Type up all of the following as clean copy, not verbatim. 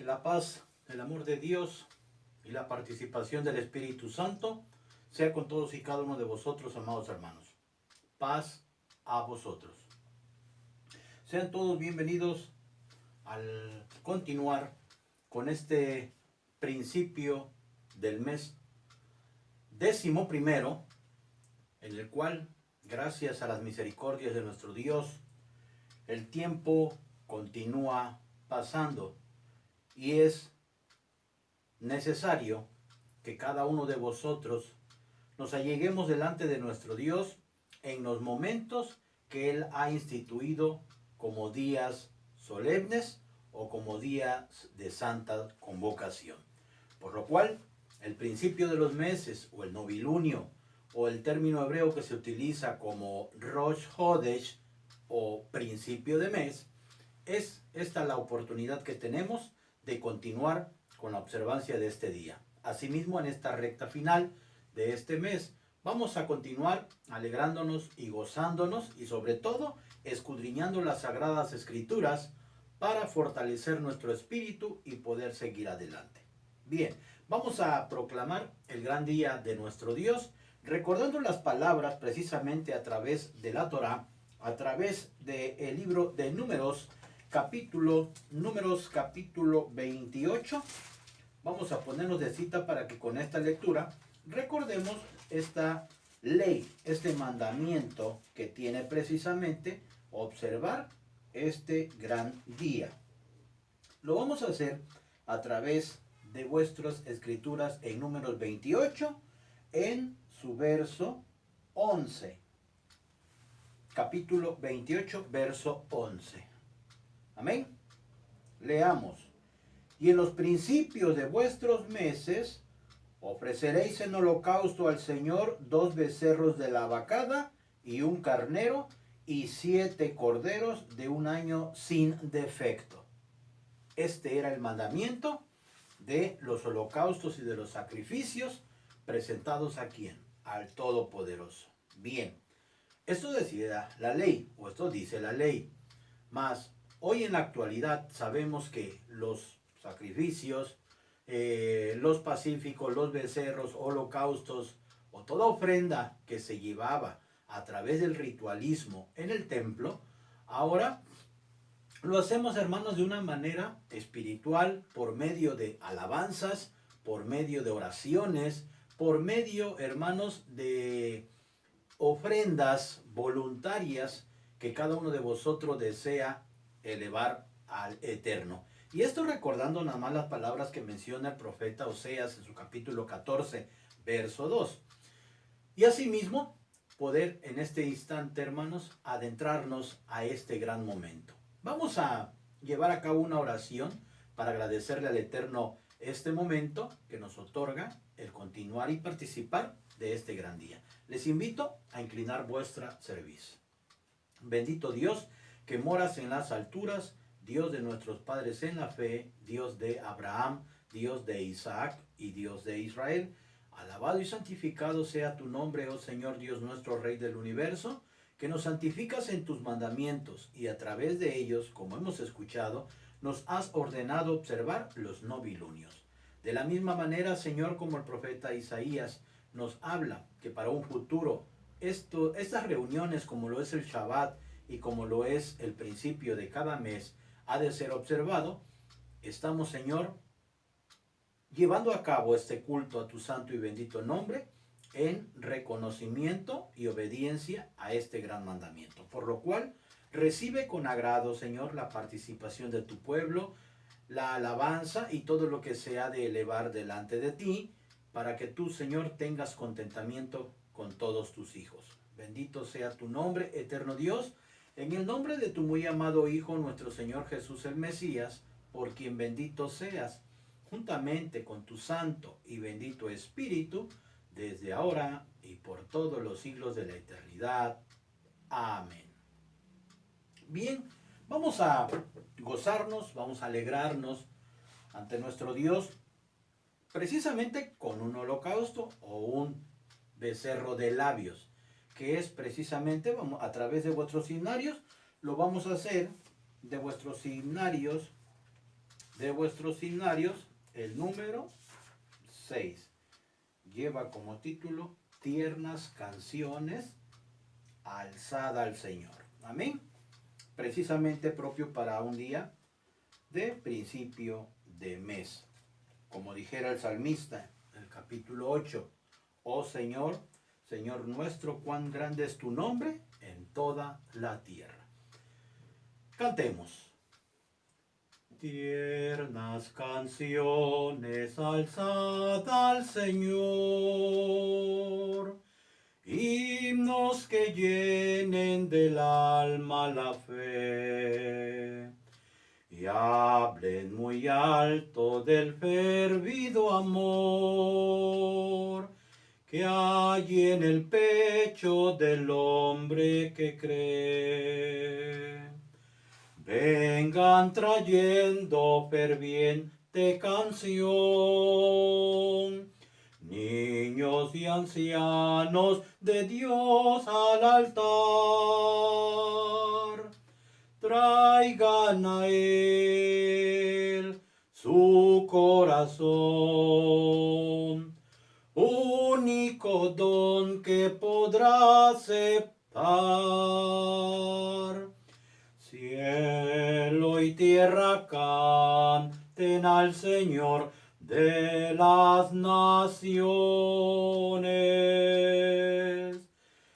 Que la paz, el amor de Dios y la participación del Espíritu Santo sea con todos y cada uno de vosotros, amados hermanos. Paz a vosotros. Sean todos bienvenidos al continuar con este principio del mes 11, en el cual, gracias a las misericordias de nuestro Dios, el tiempo continúa pasando y es necesario que cada uno de vosotros nos alleguemos delante de nuestro Dios en los momentos que Él ha instituido como días solemnes o como días de santa convocación. Por lo cual, el principio de los meses o el novilunio o el término hebreo que se utiliza como Rosh Hodesh o principio de mes, es esta la oportunidad que tenemos de continuar con la observancia de este día. Asimismo, en esta recta final de este mes, vamos a continuar alegrándonos y gozándonos y sobre todo escudriñando las Sagradas Escrituras para fortalecer nuestro espíritu y poder seguir adelante. Bien, vamos a proclamar el gran día de nuestro Dios, recordando las palabras precisamente a través de la Torá, a través del libro de Números capítulo 28. Vamos a ponernos de cita para que con esta lectura recordemos esta ley, este mandamiento que tiene precisamente observar este gran día. Lo vamos a hacer a través de vuestras escrituras en Números 28, en su verso 11. Capítulo 28, verso 11. Amén. Leamos. Y en los principios de vuestros meses ofreceréis en holocausto al Señor 2 becerros de la vacada y un carnero y 7 corderos de un año sin defecto. Este era el mandamiento de los holocaustos y de los sacrificios presentados a ¿quién? Al Todopoderoso. Bien, esto decía la ley, o esto dice la ley. Mas hoy en la actualidad sabemos que los sacrificios, los pacíficos, los becerros, holocaustos o toda ofrenda que se llevaba a través del ritualismo en el templo, ahora lo hacemos, hermanos, de una manera espiritual, por medio de alabanzas, por medio de oraciones, por medio, hermanos, de ofrendas voluntarias que cada uno de vosotros desea elevar al Eterno. Y esto recordando nada más las palabras que menciona el profeta Oseas en su capítulo 14, verso 2. Y asimismo, poder en este instante, hermanos, adentrarnos a este gran momento. Vamos a llevar a cabo una oración para agradecerle al Eterno este momento que nos otorga el continuar y participar de este gran día. Les invito a inclinar vuestra cerviz. Bendito Dios, que moras en las alturas, Dios de nuestros padres en la fe, Dios de Abraham, Dios de Isaac y Dios de Israel. Alabado y santificado sea tu nombre, oh Señor Dios nuestro, Rey del universo, que nos santificas en tus mandamientos y a través de ellos, como hemos escuchado, nos has ordenado observar los novilunios. De la misma manera, Señor, como el profeta Isaías nos habla que para un futuro, estas reuniones como lo es el Shabbat y como lo es el principio de cada mes, ha de ser observado. Estamos, Señor, llevando a cabo este culto a tu santo y bendito nombre en reconocimiento y obediencia a este gran mandamiento. Por lo cual, recibe con agrado, Señor, la participación de tu pueblo, la alabanza y todo lo que se ha de elevar delante de ti, para que tú, Señor, tengas contentamiento con todos tus hijos. Bendito sea tu nombre, eterno Dios, en el nombre de tu muy amado Hijo, nuestro Señor Jesús el Mesías, por quien bendito seas, juntamente con tu santo y bendito Espíritu, desde ahora y por todos los siglos de la eternidad. Amén. Bien, vamos a gozarnos, vamos a alegrarnos ante nuestro Dios, precisamente con un holocausto o un becerro de labios, que es precisamente, a través de vuestros himnarios, lo vamos a hacer de vuestros himnarios de vuestros himnarios, el número 6. Lleva como título Tiernas canciones alzada al Señor. Amén. Precisamente propio para un día de principio de mes. Como dijera el salmista, el capítulo 8. Oh Señor, Señor nuestro, cuán grande es tu nombre en toda la tierra. Cantemos. Tiernas canciones alzada al Señor, himnos que llenen del alma la fe, y hablen muy alto del fervido amor que hay en el pecho del hombre que cree. Vengan trayendo ferviente canción, niños y ancianos de Dios al altar. Traigan a Él su corazón, único don que podrá aceptar. Cielo y tierra canten al Señor de las naciones.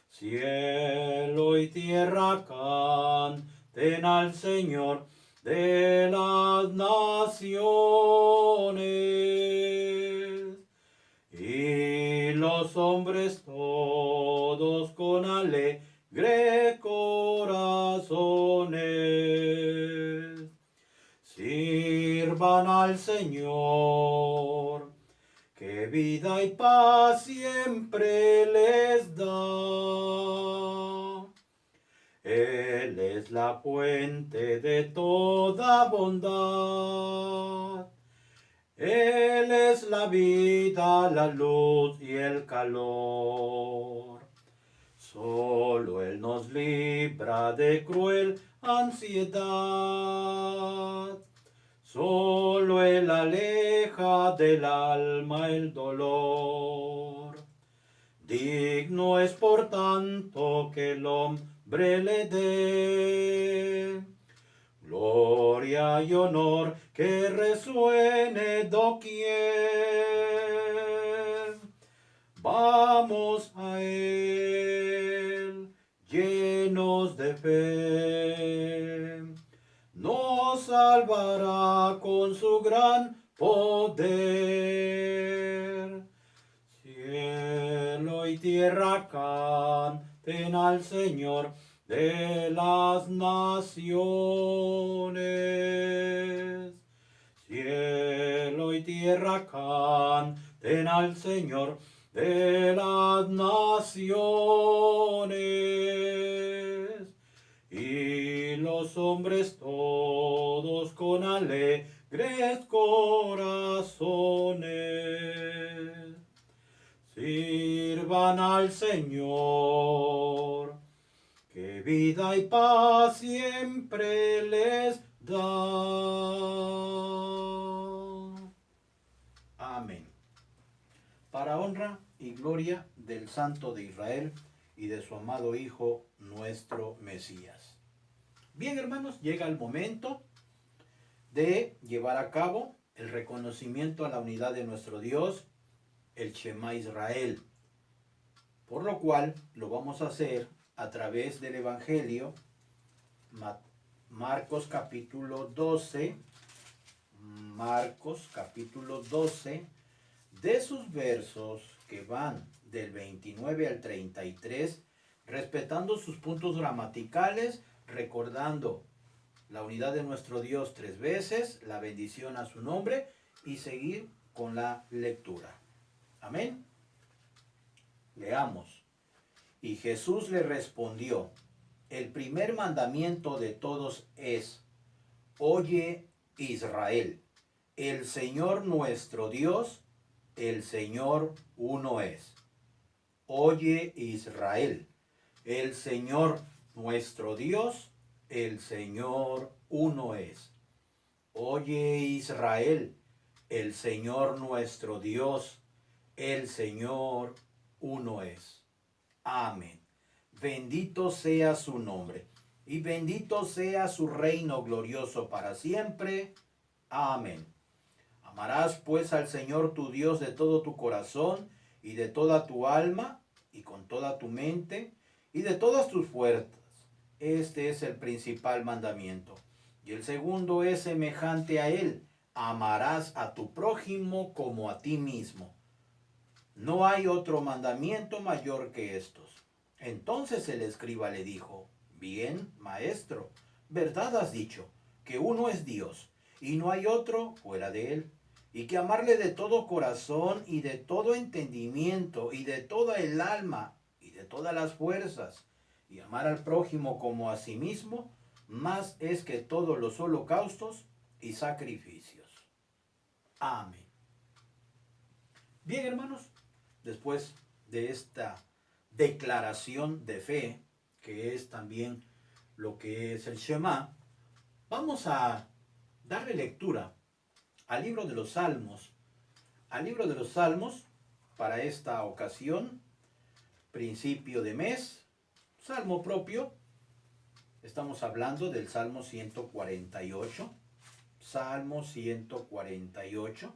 Cielo y tierra canten al Señor de las naciones. Y los hombres todos con alegre corazones sirvan al Señor, que vida y paz siempre les da. Él es la fuente de toda bondad. Él es la vida, la luz y el calor. Solo Él nos libra de cruel ansiedad. Solo Él aleja del alma el dolor. Digno es por tanto que el hombre le dé gloria y honor que resuene doquier. Vamos a Él llenos de fe. Nos salvará con su gran poder. Cielo y tierra canten al Señor de las naciones. Cielo y tierra canten al Señor de las naciones. Y los hombres todos con alegres corazones sirvan al Señor, que vida y paz siempre les da. Amén. Para honra y gloria del Santo de Israel y de su amado Hijo, nuestro Mesías. Bien, hermanos, llega el momento de llevar a cabo el reconocimiento a la unidad de nuestro Dios, el Shema Israel, por lo cual lo vamos a hacer a través del Evangelio, Marcos capítulo 12, de sus versos que van del 29 al 33, respetando sus puntos gramaticales, recordando la unidad de nuestro Dios 3 veces, la bendición a su nombre y seguir con la lectura. Amén. Leamos. Y Jesús le respondió: el primer mandamiento de todos es: oye, Israel, el Señor nuestro Dios, el Señor uno es. Oye, Israel, el Señor nuestro Dios, el Señor uno es. Oye Israel, el Señor nuestro Dios, el Señor uno es. Amén. Bendito sea su nombre y bendito sea su reino glorioso para siempre. Amén. Amarás pues al Señor tu Dios de todo tu corazón y de toda tu alma y con toda tu mente y de todas tus fuerzas. Este es el principal mandamiento. Y el segundo es semejante a él. Amarás a tu prójimo como a ti mismo. No hay otro mandamiento mayor que estos. Entonces el escriba le dijo: Bien, maestro, verdad has dicho, que uno es Dios, y no hay otro fuera de él, y que amarle de todo corazón, y de todo entendimiento, y de toda el alma, y de todas las fuerzas, y amar al prójimo como a sí mismo, más es que todos los holocaustos y sacrificios. Amén. Bien, hermanos, después de esta declaración de fe, que es también lo que es el Shema, vamos a darle lectura al libro de los Salmos. Al libro de los Salmos, para esta ocasión, principio de mes, salmo propio. Estamos hablando del Salmo 148. Salmo 148.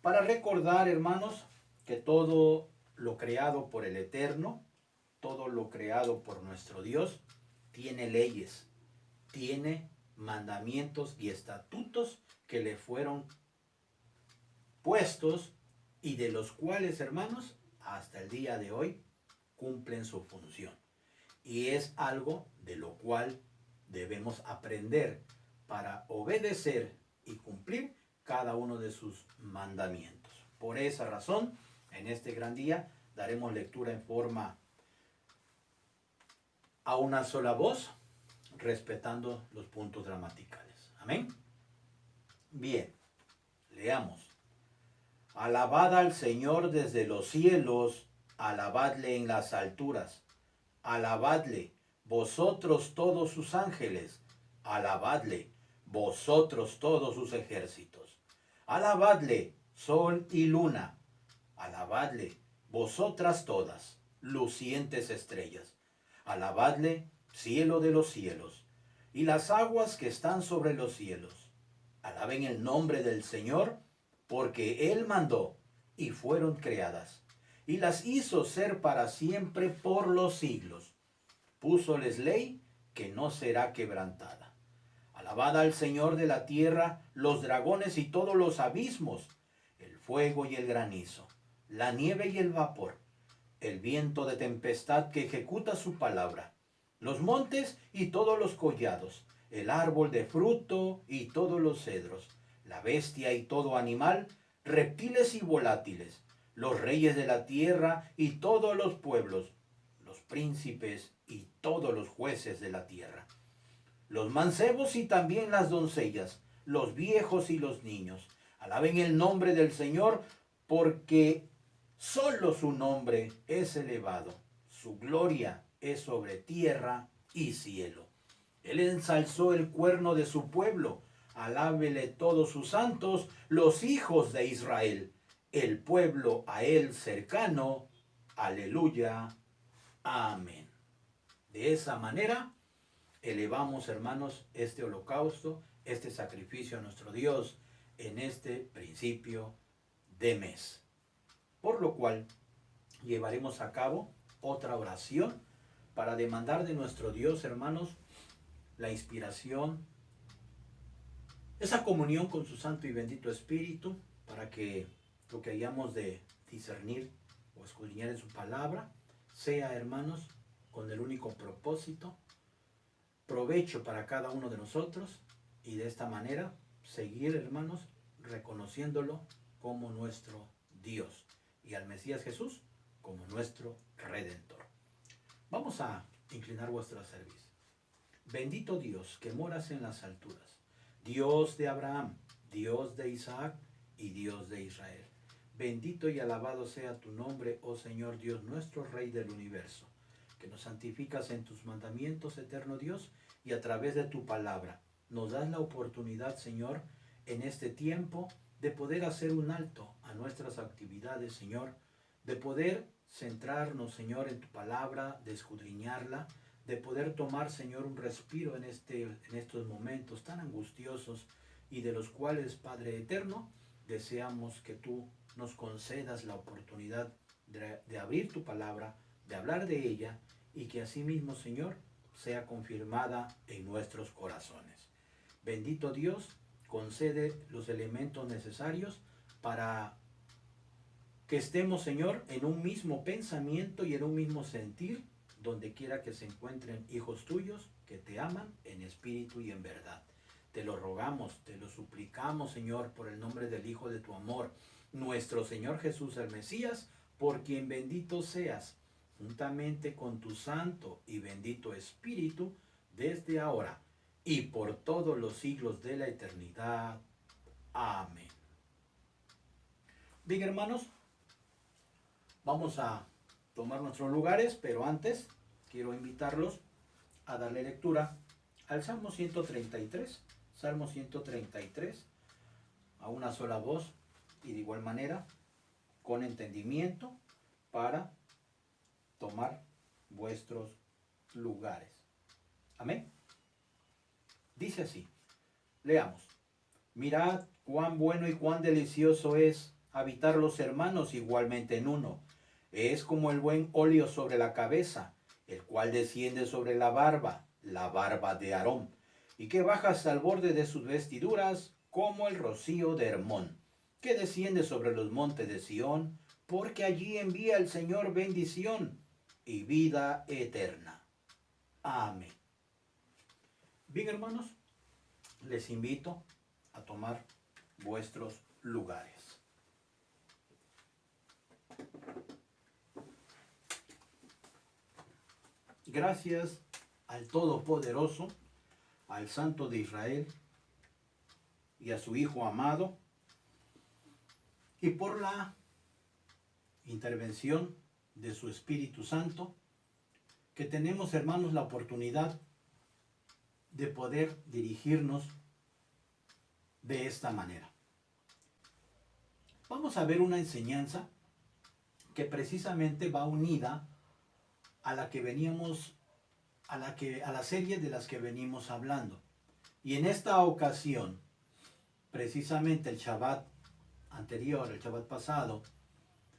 Para recordar, hermanos, que todo lo creado por el Eterno, todo lo creado por nuestro Dios, tiene leyes, tiene mandamientos y estatutos que le fueron puestos y de los cuales, hermanos, hasta el día de hoy cumplen su función. Y es algo de lo cual debemos aprender para obedecer y cumplir cada uno de sus mandamientos. Por esa razón, en este gran día daremos lectura en forma a una sola voz, respetando los puntos gramaticales. Amén. Bien, leamos. Alabad al Señor desde los cielos, alabadle en las alturas, alabadle, vosotros todos sus ángeles, alabadle, vosotros todos sus ejércitos, alabadle, sol y luna, alabadle, vosotras todas, lucientes estrellas, alabadle, cielo de los cielos, y las aguas que están sobre los cielos, alaben el nombre del Señor, porque Él mandó, y fueron creadas, y las hizo ser para siempre por los siglos. Púsoles ley que no será quebrantada. Alabad al Señor de la tierra, los dragones y todos los abismos, el fuego y el granizo, la nieve y el vapor, el viento de tempestad que ejecuta su palabra, los montes y todos los collados, el árbol de fruto y todos los cedros, la bestia y todo animal, reptiles y volátiles, los reyes de la tierra y todos los pueblos, los príncipes y todos los jueces de la tierra, los mancebos y también las doncellas, los viejos y los niños. Alaben el nombre del Señor, porque solo su nombre es elevado, su gloria es sobre tierra y cielo. Él ensalzó el cuerno de su pueblo, alábele todos sus santos, los hijos de Israel, el pueblo a él cercano. Aleluya. Amén. De esa manera elevamos, hermanos, este holocausto, este sacrificio a nuestro Dios en este principio de mes. Por lo cual llevaremos a cabo otra oración para demandar de nuestro Dios, hermanos, la inspiración, esa comunión con su Santo y bendito Espíritu, para que lo que hayamos de discernir o escudriñar en su palabra sea, hermanos, con el único propósito, provecho para cada uno de nosotros, y de esta manera seguir, hermanos, reconociéndolo como nuestro Dios y al Mesías Jesús como nuestro Redentor. Vamos a inclinar vuestra cerviz. Bendito Dios que moras en las alturas, Dios de Abraham, Dios de Isaac y Dios de Israel. Bendito y alabado sea tu nombre, oh Señor Dios nuestro, Rey del universo, que nos santificas en tus mandamientos, eterno Dios, y a través de tu palabra nos das la oportunidad, Señor, en este tiempo de poder hacer un alto a nuestras actividades, Señor, de poder centrarnos, Señor, en tu palabra, de escudriñarla, de poder tomar, Señor, un respiro en estos momentos tan angustiosos y de los cuales, Padre eterno, deseamos que tú nos concedas la oportunidad de abrir tu palabra, de hablar de ella y que asimismo, Señor, sea confirmada en nuestros corazones. Bendito Dios, concede los elementos necesarios para que estemos, Señor, en un mismo pensamiento y en un mismo sentir, donde quiera que se encuentren hijos tuyos que te aman en espíritu y en verdad. Te lo rogamos, te lo suplicamos, Señor, por el nombre del Hijo de tu amor, nuestro Señor Jesús el Mesías, por quien bendito seas, juntamente con tu santo y bendito Espíritu, desde ahora y por todos los siglos de la eternidad. Amén. Bien, hermanos, vamos a tomar nuestros lugares, pero antes quiero invitarlos a darle lectura al Salmo 133, Salmo 133, a una sola voz y de igual manera con entendimiento para tomar vuestros lugares. Amén. Dice así, leamos. Mirad cuán bueno y cuán delicioso es habitar los hermanos igualmente en uno. Es como el buen óleo sobre la cabeza, el cual desciende sobre la barba de Aarón, y que baja hasta el borde de sus vestiduras, como el rocío de Hermón, que desciende sobre los montes de Sión, porque allí envía el Señor bendición y vida eterna. Amén. Bien, hermanos, les invito a tomar vuestros lugares. Gracias al Todopoderoso, al Santo de Israel y a su Hijo amado, y por la intervención de su Espíritu Santo, que tenemos, hermanos, la oportunidad de poder dirigirnos de esta manera. Vamos a ver una enseñanza que precisamente va unida a la que veníamos, a la serie de las que venimos hablando. Y en esta ocasión, precisamente el Shabbat anterior, el Shabbat pasado,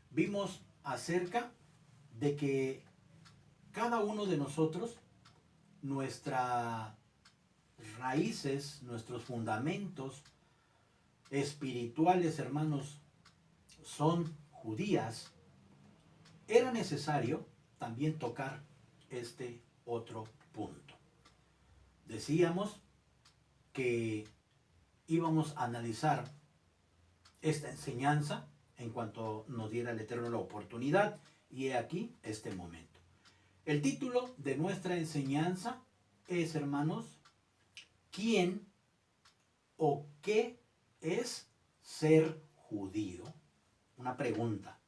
vimos acerca de que cada uno de nosotros, nuestras raíces, nuestros fundamentos espirituales, hermanos, son judías. Era necesario también tocar este otro punto. Decíamos que íbamos a analizar esta enseñanza en cuanto nos diera el Eterno la oportunidad, y he aquí este momento. El título de nuestra enseñanza es, hermanos, ¿quién o qué es ser judío? Una pregunta.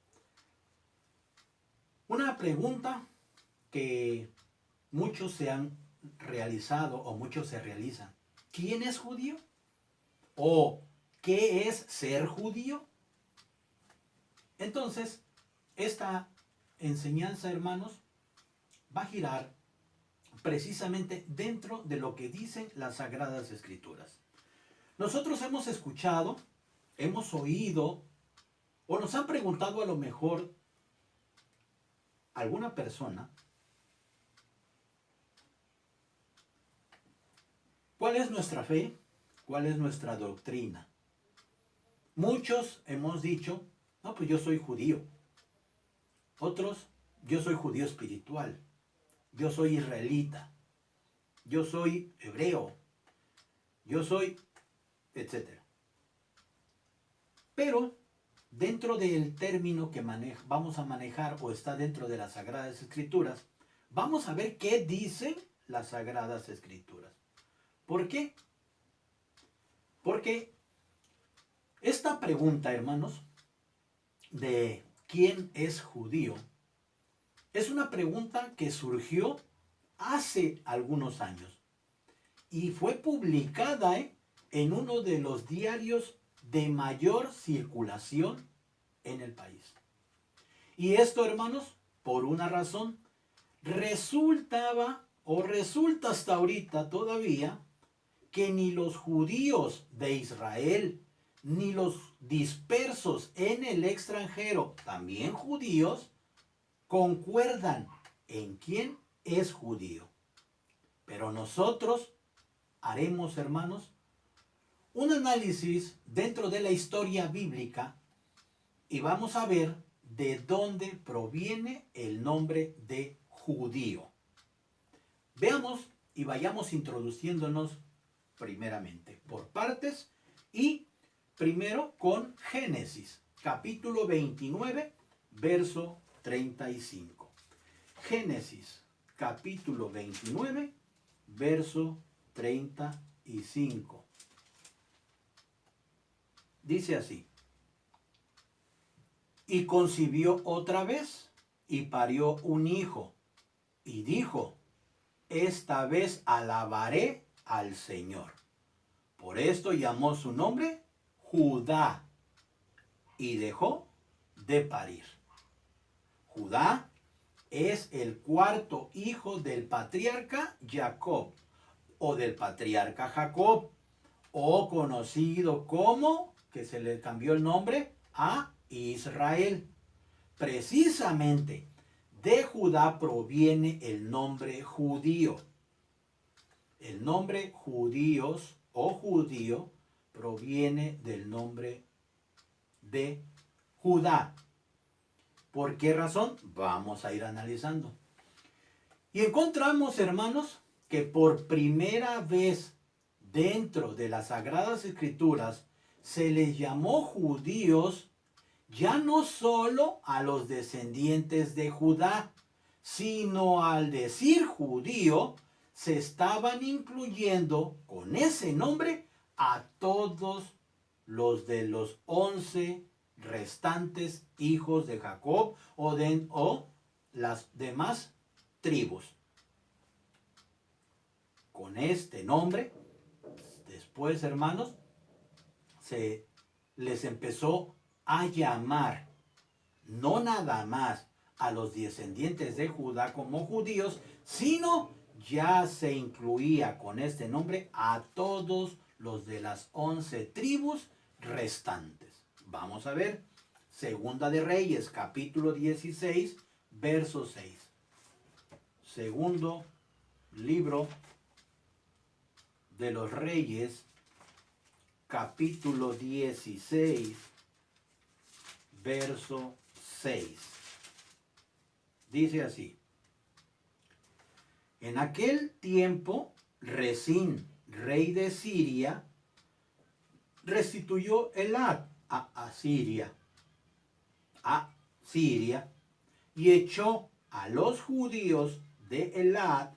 Una pregunta que muchos se han realizado o muchos se realizan. ¿Quién es judío? ¿O qué es ser judío? Entonces, esta enseñanza, hermanos, va a girar precisamente dentro de lo que dicen las Sagradas Escrituras. Nosotros hemos escuchado, hemos oído, o nos han preguntado a lo mejor alguna persona, ¿cuál es nuestra fe? ¿Cuál es nuestra doctrina? Muchos hemos dicho, no, pues yo soy judío. Otros, yo soy judío espiritual. Yo soy israelita. Yo soy hebreo. Yo soy, etcétera. Pero dentro del término que vamos a manejar o está dentro de las Sagradas Escrituras, vamos a ver qué dicen las Sagradas Escrituras. ¿Por qué? Porque esta pregunta, hermanos, de quién es judío, es una pregunta que surgió hace algunos años. y fue publicada en uno de los diarios de mayor circulación en el país. Y esto, hermanos, por una razón, resulta hasta ahorita todavía que ni los judíos de Israel, ni los dispersos en el extranjero, también judíos, concuerdan en quién es judío. Pero nosotros haremos, hermanos, un análisis dentro de la historia bíblica y vamos a ver de dónde proviene el nombre de judío. Veamos y vayamos introduciéndonos primeramente por partes y primero con Génesis, capítulo 29, verso 35. Génesis, capítulo 29, verso 35. Dice así: y concibió otra vez y parió un hijo, y dijo: esta vez alabaré al Señor. Por esto llamó su nombre Judá, y dejó de parir. Judá es el cuarto hijo del patriarca Jacob, o del patriarca Jacob, o conocido como, que se le cambió el nombre a Israel. Precisamente de Judá proviene el nombre judío. El nombre judíos o judío proviene del nombre de Judá. ¿Por qué razón? Vamos a ir analizando. Y encontramos, hermanos, que por primera vez dentro de las Sagradas Escrituras se les llamó judíos ya no solo a los descendientes de Judá, sino al decir judío, se estaban incluyendo con ese nombre a todos los de los 11 restantes hijos de Jacob o las demás tribus. Con este nombre, después, hermanos, se les empezó a llamar no nada más a los descendientes de Judá como judíos, sino ya se incluía con este nombre a todos los de las 11 tribus restantes. Vamos a ver, Segunda de Reyes, capítulo 16, verso 6. Segundo libro de los Reyes, capítulo 16, verso 6. Dice así: en aquel tiempo, Resín, rey de Siria, restituyó Elat a Siria, y echó a los judíos de Elat,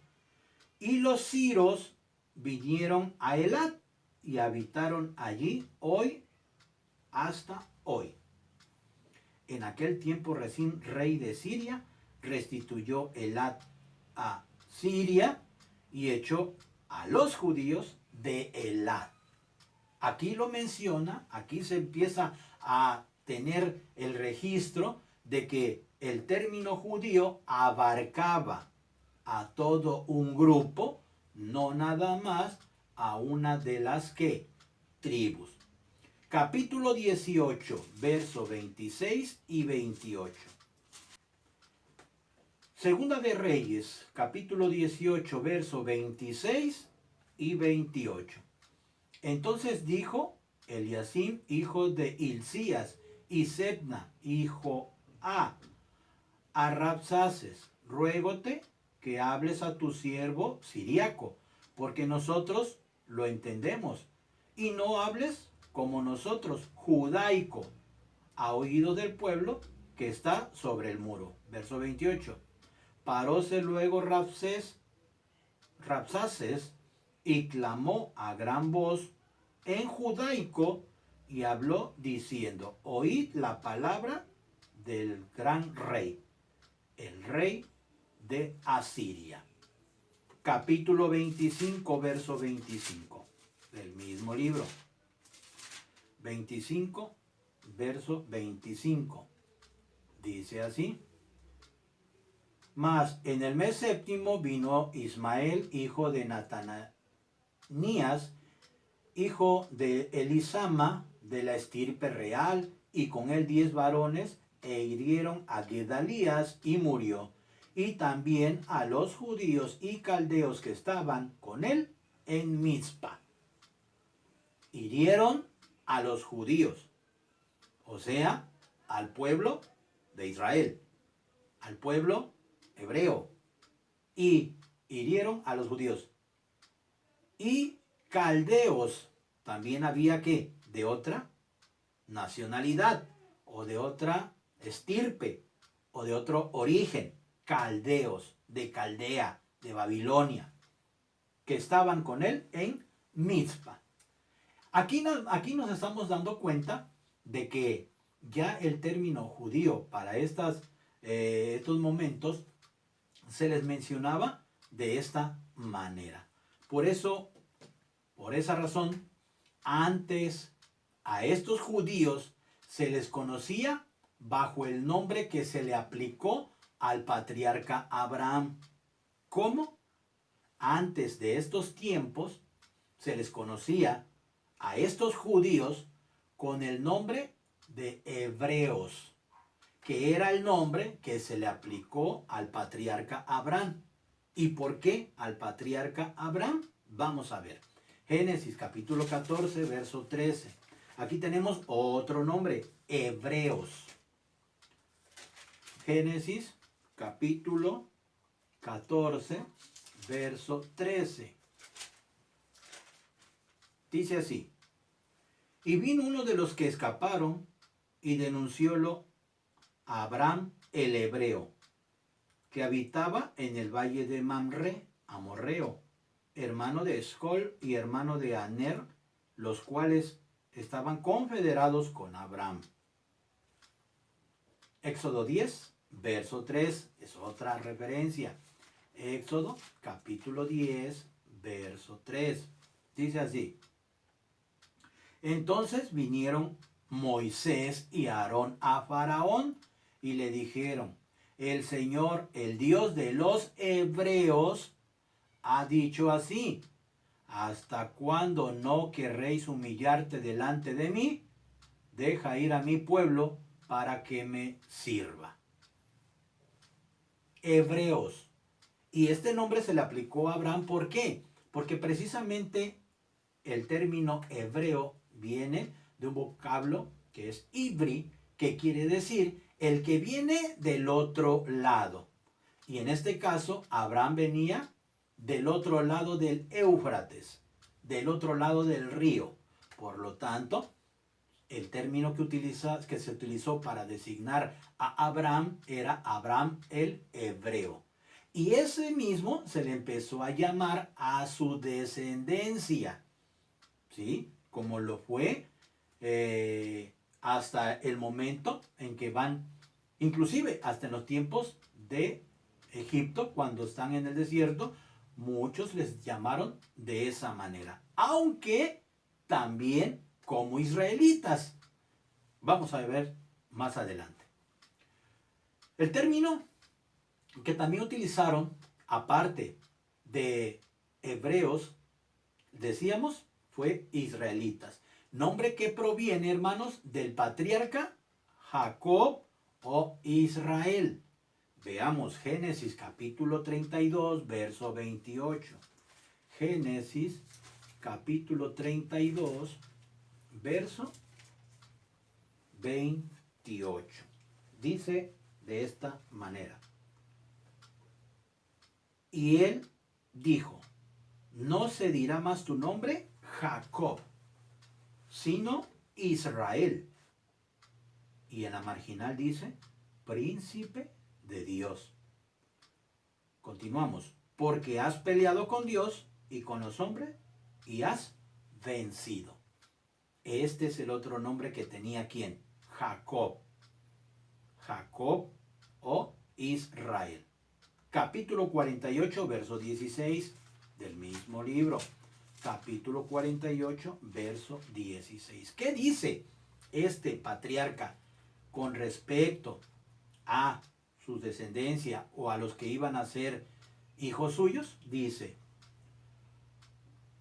y los siros vinieron a Elat y habitaron allí hoy hasta hoy. En aquel tiempo Resín, rey de Siria, restituyó Elat a Siria y echó a los judíos de Elat. Aquí lo menciona, aquí se empieza a tener el registro de que el término judío abarcaba a todo un grupo, no nada más a una de las tribus. Capítulo 18, verso 26 y 28. Segunda de Reyes, capítulo 18, verso 26 y 28. Entonces dijo Eliacim, hijo de Hilcías, y Sebna, hijo a Rabsaces: ruégote que hables a tu siervo siriaco, porque nosotros lo entendemos, y no hables como nosotros, judaico, a oído del pueblo que está sobre el muro. Verso 28. Paróse luego Rabsaces y clamó a gran voz en judaico y habló diciendo: oíd la palabra del gran rey, el rey de Asiria. capítulo 25, verso 25, del mismo libro. 25, verso 25. Dice así: Mas en el mes séptimo vino Ismael, hijo de Natanías, hijo de Elisama, de la estirpe real, y con él 10 varones, e hirieron a Gedalías, y murió, y también a los judíos y caldeos que estaban con él en Mizpa. Hirieron a los judíos, o sea, al pueblo de Israel, al pueblo hebreo, y hirieron a los judíos. Y caldeos, también había que de otra nacionalidad, o de otra estirpe, o de otro origen, caldeos, de Caldea, de Babilonia, que estaban con él en Mizpa. Aquí nos estamos dando cuenta de que ya el término judío para estos momentos se les mencionaba de esta manera. Por esa razón, antes a estos judíos se les conocía bajo el nombre que se le aplicó al patriarca Abraham. ¿Cómo? Antes de estos tiempos se les conocía a estos judíos con el nombre de hebreos, que era el nombre que se le aplicó al patriarca Abraham. ¿Y por qué al patriarca Abraham? Vamos a ver. Génesis capítulo 14, verso 13. Aquí tenemos otro nombre, hebreos. Génesis capítulo 14, verso 13. Dice así: Y vino uno de los que escaparon y denunciólo a Abraham el hebreo, que habitaba en el valle de Mamre, amorreo, hermano de Escol y hermano de Aner, los cuales estaban confederados con Abraham. Éxodo 10, verso 3, es otra referencia. Éxodo capítulo 10, verso 3. Dice así: Entonces vinieron Moisés y Aarón a Faraón y le dijeron: El Señor, el Dios de los hebreos, ha dicho así: ¿Hasta cuándo no querréis humillarte delante de mí? Deja ir a mi pueblo para que me sirva. Hebreos. Y este nombre se le aplicó a Abraham. ¿Por qué? Porque precisamente el término hebreo viene de un vocablo que es ibri, que quiere decir el que viene del otro lado. Y en este caso, Abraham venía del otro lado del Éufrates, del otro lado del río. Por lo tanto, el término que se utilizó para designar a Abraham era Abraham el hebreo. Y ese mismo se le empezó a llamar a su descendencia, ¿sí? Como lo fue hasta el momento en que van, inclusive hasta en los tiempos de Egipto, cuando están en el desierto, muchos les llamaron de esa manera, aunque también como israelitas. Vamos a ver más adelante. El término que también utilizaron, aparte de hebreos, decíamos, fue israelitas. Nombre que proviene, hermanos, del patriarca Jacob o Israel. Veamos Génesis capítulo 32, verso 28. Génesis capítulo 32, verso 28. Dice de esta manera: Y él dijo: No se dirá más tu nombre Jacob, sino Israel. Y en la marginal dice: Príncipe de Dios. Continuamos: Porque has peleado con Dios y con los hombres y has vencido. Este es el otro nombre que tenía ¿quién? Jacob. Jacob o Israel. capítulo 48, verso 16 del mismo libro. Capítulo 48, verso 16. ¿Qué dice este patriarca con respecto a su descendencia o a los que iban a ser hijos suyos? Dice,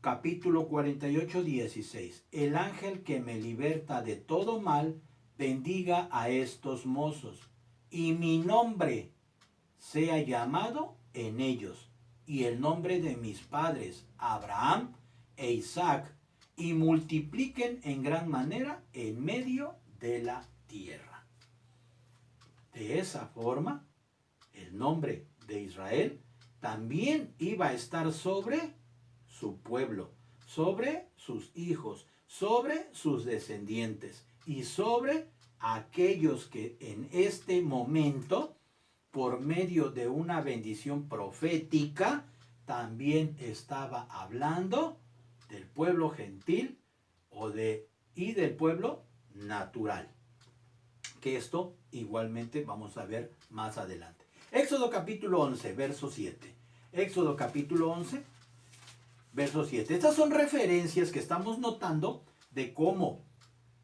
capítulo 48, 16. El ángel que me liberta de todo mal, bendiga a estos mozos, y mi nombre sea llamado en ellos, y el nombre de mis padres, Abraham e Isaac, y multipliquen en gran manera en medio de la tierra. De esa forma, el nombre de Israel también iba a estar sobre su pueblo, sobre sus hijos, sobre sus descendientes y sobre aquellos que en este momento, por medio de una bendición profética, también estaba hablando del pueblo gentil y del pueblo natural. Que esto igualmente vamos a ver más adelante. Éxodo capítulo 11, verso 7. Éxodo capítulo 11, verso 7. Estas son referencias que estamos notando de cómo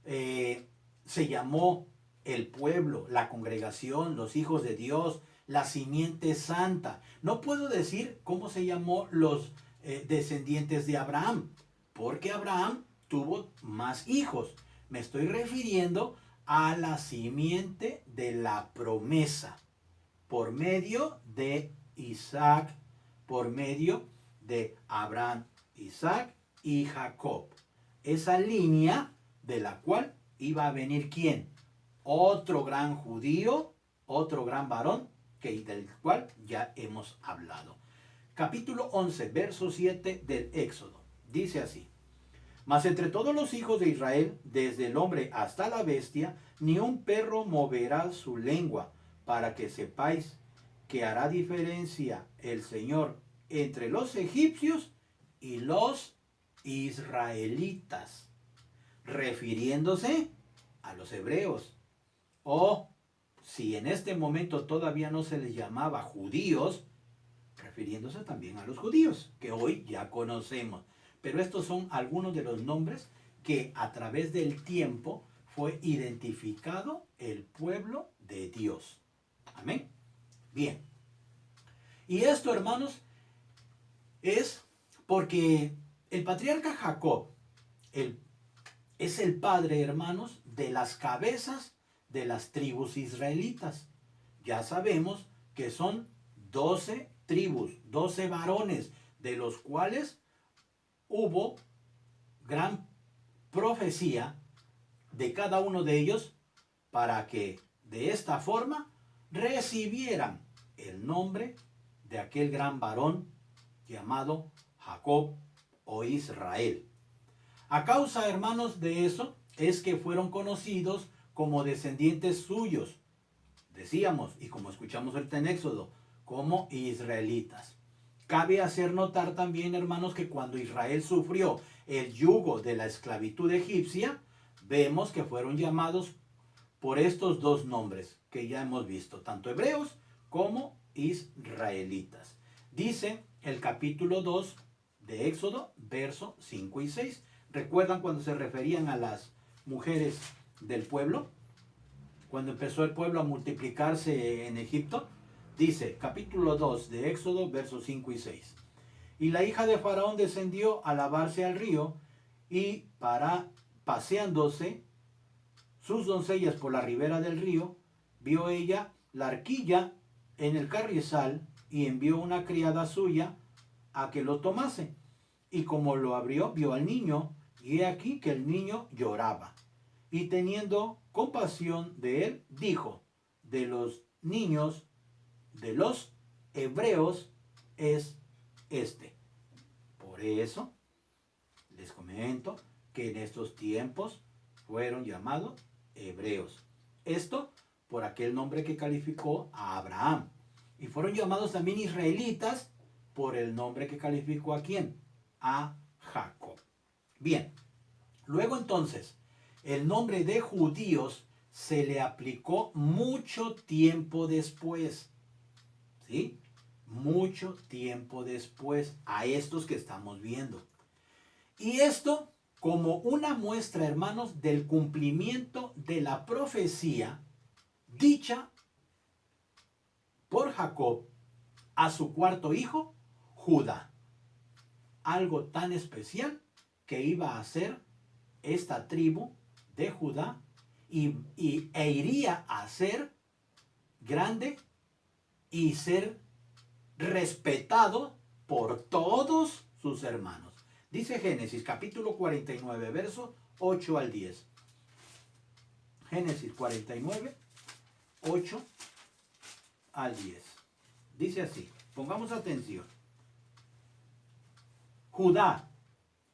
se llamó el pueblo, la congregación, los hijos de Dios, la simiente santa. No puedo decir cómo se llamó los descendientes de Abraham, porque Abraham tuvo más hijos. Me estoy refiriendo a la simiente de la promesa, por medio de Isaac, por medio de Abraham, Isaac y Jacob. Esa línea de la cual iba a venir ¿quién? Otro gran judío, otro gran varón, del cual ya hemos hablado. Capítulo 11, verso 7 del Éxodo. Dice así: Mas entre todos los hijos de Israel, desde el hombre hasta la bestia, ni un perro moverá su lengua, para que sepáis que hará diferencia el Señor entre los egipcios y los israelitas, refiriéndose a los hebreos. O si en este momento todavía no se les llamaba judíos, refiriéndose también a los judíos, que hoy ya conocemos. Pero estos son algunos de los nombres que a través del tiempo fue identificado el pueblo de Dios. Amén. Bien. Y esto, hermanos, es porque el patriarca Jacob es el padre, hermanos, de las cabezas de las tribus israelitas. Ya sabemos que son 12 tribus, 12 varones, de los cuales hubo gran profecía de cada uno de ellos para que de esta forma recibieran el nombre de aquel gran varón llamado Jacob o Israel. A causa, hermanos, de eso es que fueron conocidos como descendientes suyos, decíamos, y como escuchamos ahorita en Éxodo, como israelitas. Cabe hacer notar también, hermanos, que cuando Israel sufrió el yugo de la esclavitud egipcia, vemos que fueron llamados por estos dos nombres que ya hemos visto, tanto hebreos como israelitas. Dice el capítulo 2 de Éxodo, verso 5 y 6. ¿Recuerdan cuando se referían a las mujeres del pueblo? Cuando empezó el pueblo a multiplicarse en Egipto. Dice, capítulo 2 de Éxodo, versos 5 y 6. Y la hija de Faraón descendió a lavarse al río, y paseándose sus doncellas por la ribera del río, vio ella la arquilla en el carrizal, y envió una criada suya a que lo tomase. Y como lo abrió, vio al niño, y he aquí que el niño lloraba. Y teniendo compasión de él, dijo, de los niños de los hebreos es este. Por eso les comento que en estos tiempos fueron llamados hebreos. Esto por aquel nombre que calificó a Abraham. Y fueron llamados también israelitas por el nombre que calificó a ¿quién? A Jacob. Bien, luego entonces, el nombre de judíos se le aplicó mucho tiempo después. ¿Sí? mucho tiempo después a estos que estamos viendo. Y esto como una muestra, hermanos, del cumplimiento de la profecía dicha por Jacob a su cuarto hijo, Judá. Algo tan especial que iba a ser esta tribu de Judá e iría a ser grande y ser respetado por todos sus hermanos. Dice Génesis capítulo 49, verso 8 al 10. Génesis 49, 8 al 10. Dice así, pongamos atención. Judá,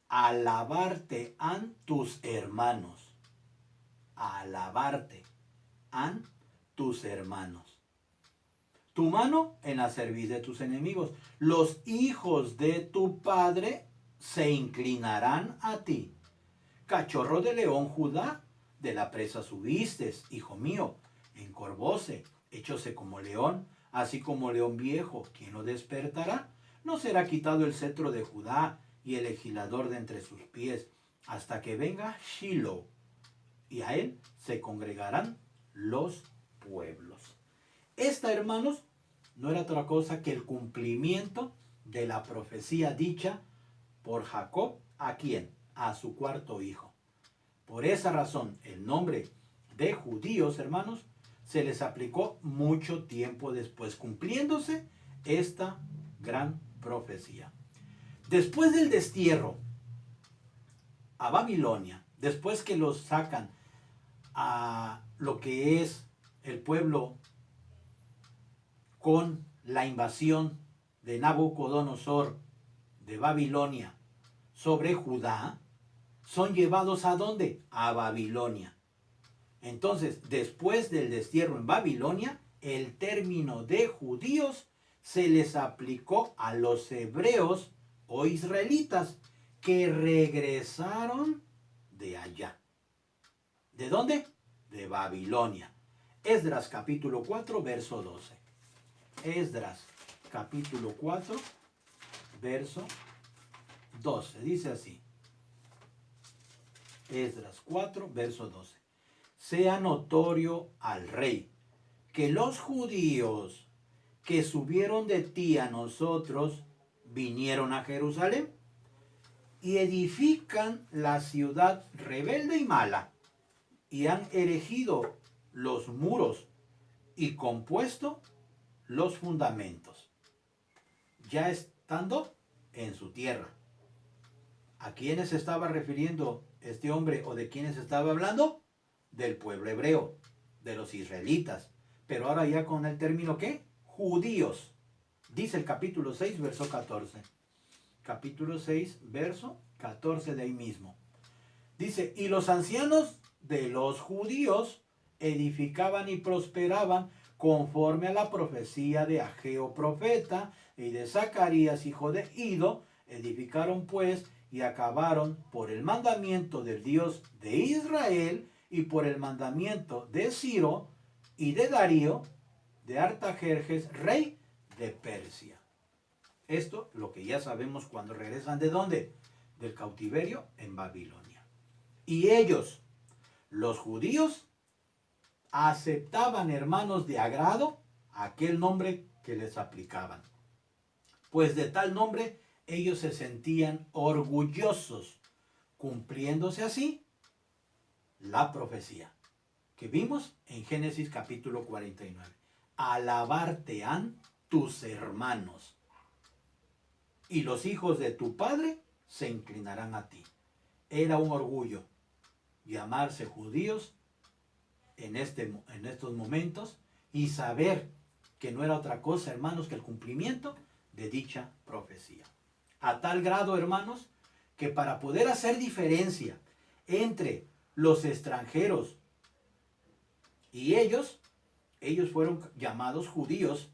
alabarte han tus hermanos. Alabarte han tus hermanos. Tu mano en la cerviz de tus enemigos. Los hijos de tu padre se inclinarán a ti. Cachorro de león, Judá, de la presa subiste, hijo mío, encorvóse, echóse como león, así como león viejo, ¿quién lo despertará? No será quitado el cetro de Judá y el legislador de entre sus pies, hasta que venga Shiloh, y a él se congregarán los pueblos. Esta, hermanos, no era otra cosa que el cumplimiento de la profecía dicha por Jacob, ¿a quién? A su cuarto hijo. Por esa razón, el nombre de judíos, hermanos, se les aplicó mucho tiempo después, cumpliéndose esta gran profecía. Después del destierro a Babilonia, después que los sacan a lo que es el pueblo con la invasión de Nabucodonosor de Babilonia sobre Judá, son llevados ¿a dónde? A Babilonia. Entonces, después del destierro en Babilonia, el término de judíos se les aplicó a los hebreos o israelitas que regresaron de allá. ¿De dónde? De Babilonia. Esdras capítulo 4, verso 12. Esdras capítulo 4, verso 12. Dice así. Esdras 4, verso 12. Sea notorio al rey que los judíos que subieron de ti a nosotros vinieron a Jerusalén y edifican la ciudad rebelde y mala, y han erigido los muros y compuesto los fundamentos, ya estando en su tierra. ¿A quiénes se estaba refiriendo este hombre o de quiénes estaba hablando? Del pueblo hebreo, de los israelitas. Pero ahora ya con el término ¿qué? Judíos. Dice el capítulo 6, verso 14. Capítulo 6, verso 14 de ahí mismo. Dice, y los ancianos de los judíos edificaban y prosperaban conforme a la profecía de Ageo profeta y de Zacarías hijo de Ido. Edificaron pues y acabaron por el mandamiento del Dios de Israel y por el mandamiento de Ciro y de Darío de Artajerjes, rey de Persia. Esto lo que ya sabemos cuando regresan ¿de dónde? Del cautiverio en Babilonia. Y ellos, los judíos, aceptaban, hermanos, de agrado aquel nombre que les aplicaban. Pues de tal nombre ellos se sentían orgullosos, cumpliéndose así la profecía que vimos en Génesis capítulo 49. Alabarte han tus hermanos, y los hijos de tu padre se inclinarán a ti. Era un orgullo llamarse judíos en estos momentos y saber que no era otra cosa, hermanos, que el cumplimiento de dicha profecía. A tal grado, hermanos, que para poder hacer diferencia entre los extranjeros y ellos fueron llamados judíos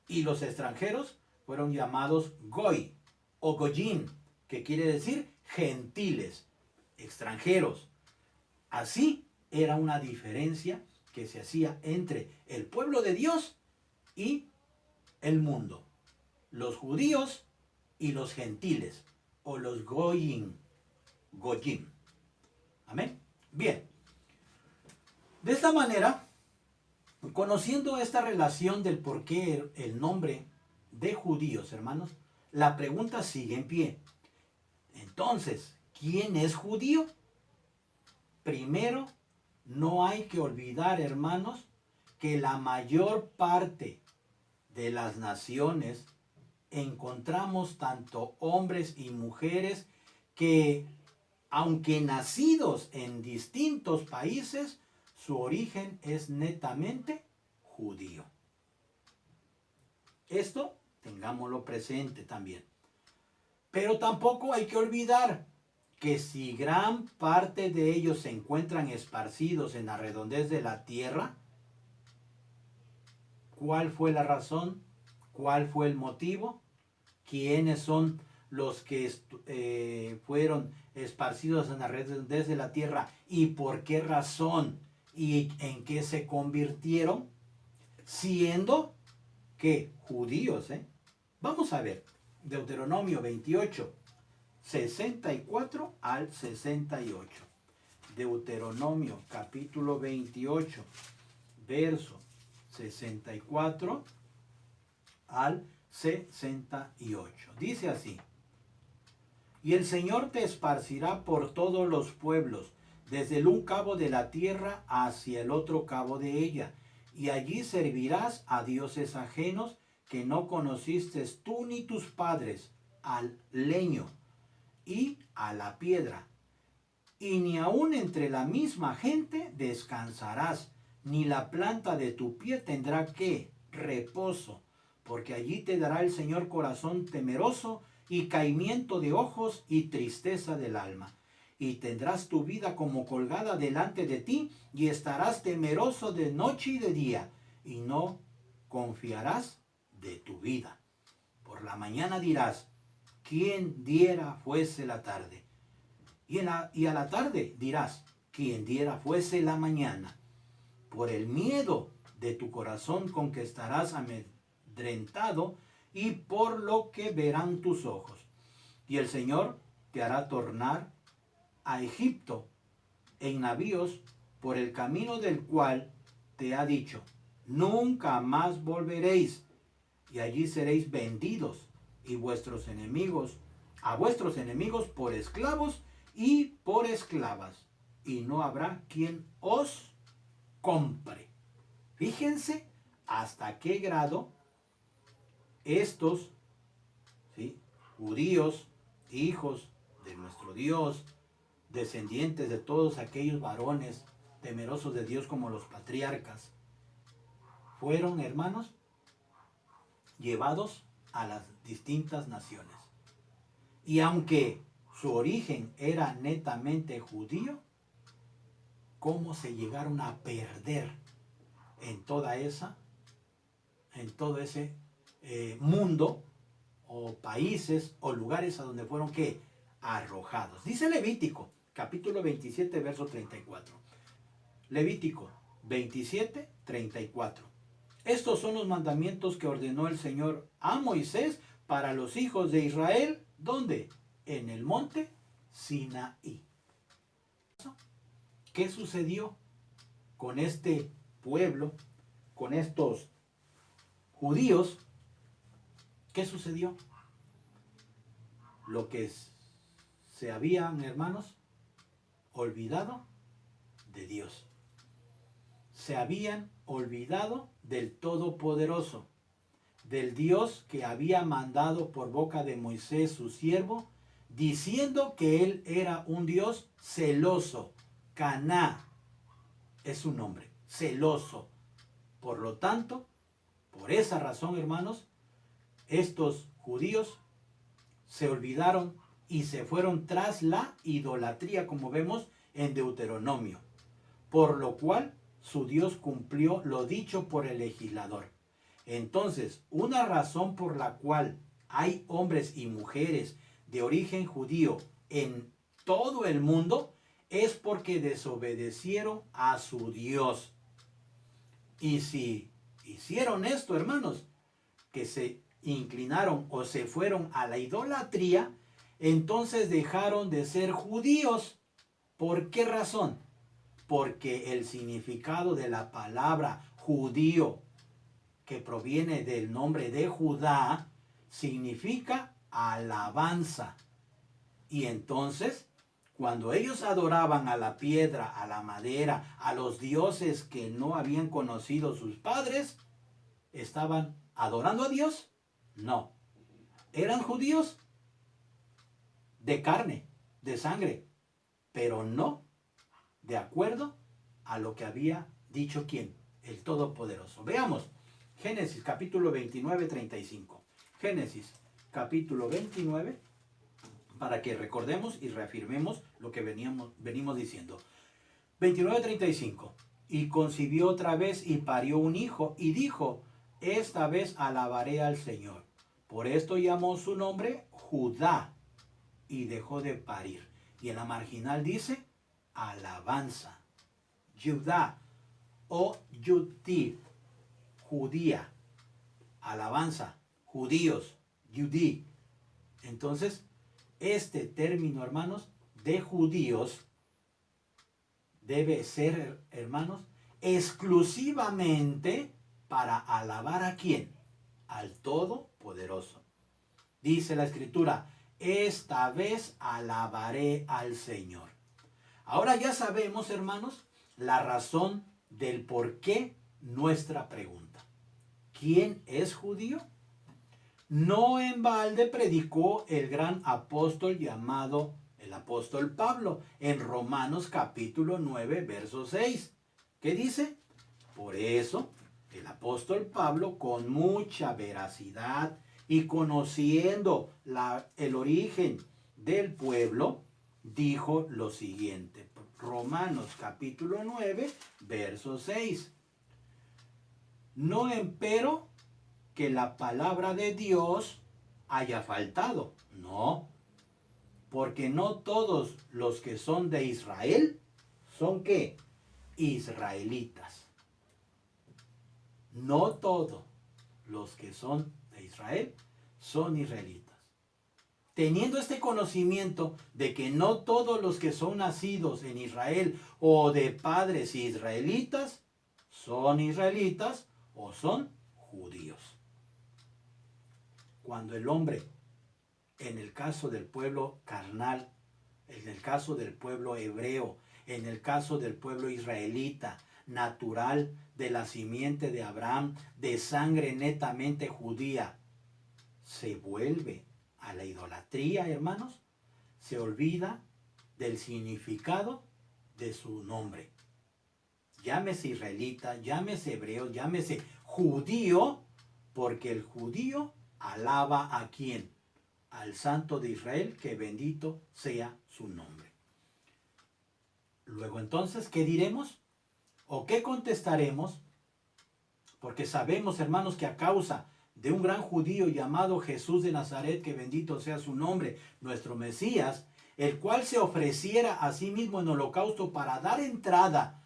y los extranjeros fueron llamados goy o goyim, que quiere decir gentiles, extranjeros. Así era una diferencia que se hacía entre el pueblo de Dios y el mundo. los judíos y los gentiles, o los goyim. Amén. Bien. De esta manera, conociendo esta relación del por qué el nombre de judíos, hermanos, la pregunta sigue en pie. Entonces, ¿quién es judío? Primero, no hay que olvidar, hermanos, que la mayor parte de las naciones encontramos tanto hombres y mujeres que, aunque nacidos en distintos países, su origen es netamente judío. Esto tengámoslo presente también. Pero tampoco hay que olvidar que si gran parte de ellos se encuentran esparcidos en la redondez de la tierra, ¿cuál fue la razón? ¿Cuál fue el motivo? ¿Quiénes son los que fueron esparcidos en la redondez de la tierra? ¿Y por qué razón? ¿Y en qué se convirtieron? Siendo que judíos, Vamos a ver, Deuteronomio 28, 64 al 68. Deuteronomio capítulo 28, verso 64 al 68. Dice así: y el Señor te esparcirá por todos los pueblos, desde el un cabo de la tierra hacia el otro cabo de ella, y allí servirás a dioses ajenos que no conociste tú ni tus padres, al leño y a la piedra. Y ni aun entre la misma gente descansarás, ni la planta de tu pie tendrá ¿qué? Reposo, porque allí te dará el Señor corazón temeroso y caimiento de ojos y tristeza del alma. Y tendrás tu vida como colgada delante de ti, y estarás temeroso de noche y de día, y no confiarás de tu vida. Por la mañana dirás: ¿quién diera fuese la tarde? Y a la tarde dirás: ¿quién diera fuese la mañana? Por el miedo de tu corazón con que estarás amedrentado, y por lo que verán tus ojos. Y el Señor te hará tornar a Egipto en navíos por el camino del cual te ha dicho: nunca más volveréis, y allí seréis vendidos, y a vuestros enemigos por esclavos y por esclavas, y no habrá quien os compre. Fíjense hasta qué grado estos, ¿sí?, judíos, hijos de nuestro Dios, descendientes de todos aquellos varones temerosos de Dios como los patriarcas, fueron, hermanos, llevados a las distintas naciones. Y aunque su origen era netamente judío, ¿cómo se llegaron a perder en todo ese mundo o países o lugares a donde fueron ¿qué? Arrojados? Dice Levítico, capítulo 27, verso 34. Levítico 27, 34. Estos son los mandamientos que ordenó el Señor a Moisés para los hijos de Israel. ¿Dónde? En el monte Sinaí. ¿Qué sucedió con este pueblo, con estos judíos? ¿Qué sucedió? Lo que se habían, hermanos, olvidado de Dios. Se habían olvidado del Todopoderoso, del Dios que había mandado por boca de Moisés su siervo, diciendo que él era un Dios celoso. Caná es su nombre, celoso. Por lo tanto, por esa razón, hermanos, estos judíos se olvidaron y se fueron tras la idolatría, como vemos en Deuteronomio, por lo cual su Dios cumplió lo dicho por el legislador. Entonces, una razón por la cual hay hombres y mujeres de origen judío en todo el mundo es porque desobedecieron a su Dios. Y si hicieron esto, hermanos, que se inclinaron o se fueron a la idolatría, entonces dejaron de ser judíos. ¿Por qué razón? Porque el significado de la palabra judío, que proviene del nombre de Judá, significa alabanza. Y entonces, cuando ellos adoraban a la piedra, a la madera, a los dioses que no habían conocido sus padres, ¿estaban adorando a Dios? No. Eran judíos de carne, de sangre, pero no de acuerdo a lo que había dicho ¿quién? El Todopoderoso. Veamos Génesis capítulo 29, 35. Génesis capítulo 29, para que recordemos y reafirmemos lo que venimos diciendo. 29, 35. Y concibió otra vez y parió un hijo y dijo, esta vez alabaré al Señor. Por esto llamó su nombre Judá y dejó de parir. Y en la marginal dice alabanza. Judá o Yudí, judía, alabanza, judíos, Yudí. Entonces, este término, hermanos, de judíos debe ser, hermanos, exclusivamente para alabar a quién? Al Todopoderoso. Dice la Escritura, esta vez alabaré al Señor. Ahora ya sabemos, hermanos, la razón del por qué nuestra pregunta. ¿Quién es judío? No en balde predicó el gran apóstol llamado el apóstol Pablo en Romanos capítulo 9, verso 6. ¿Qué dice? Por eso, el apóstol Pablo, con mucha veracidad y conociendo el origen del pueblo, dijo lo siguiente. Romanos capítulo 9, verso 6. No empero que la palabra de Dios haya faltado. No, porque no todos los que son de Israel son ¿qué? Israelitas. No todos los que son de Israel son israelitas. Teniendo este conocimiento de que no todos los que son nacidos en Israel o de padres israelitas son israelitas o son judíos. Cuando el hombre, en el caso del pueblo carnal, en el caso del pueblo hebreo, en el caso del pueblo israelita, natural de la simiente de Abraham, de sangre netamente judía, se vuelve a la idolatría, hermanos, se olvida del significado de su nombre. Llámese israelita, llámese hebreo, llámese judío, porque el judío alaba a quién? Al Santo de Israel, que bendito sea su nombre. Luego entonces, ¿qué diremos? ¿O qué contestaremos? Porque sabemos, hermanos, que a causa de un gran judío llamado Jesús de Nazaret, que bendito sea su nombre, nuestro Mesías, el cual se ofreciera a sí mismo en holocausto para dar entrada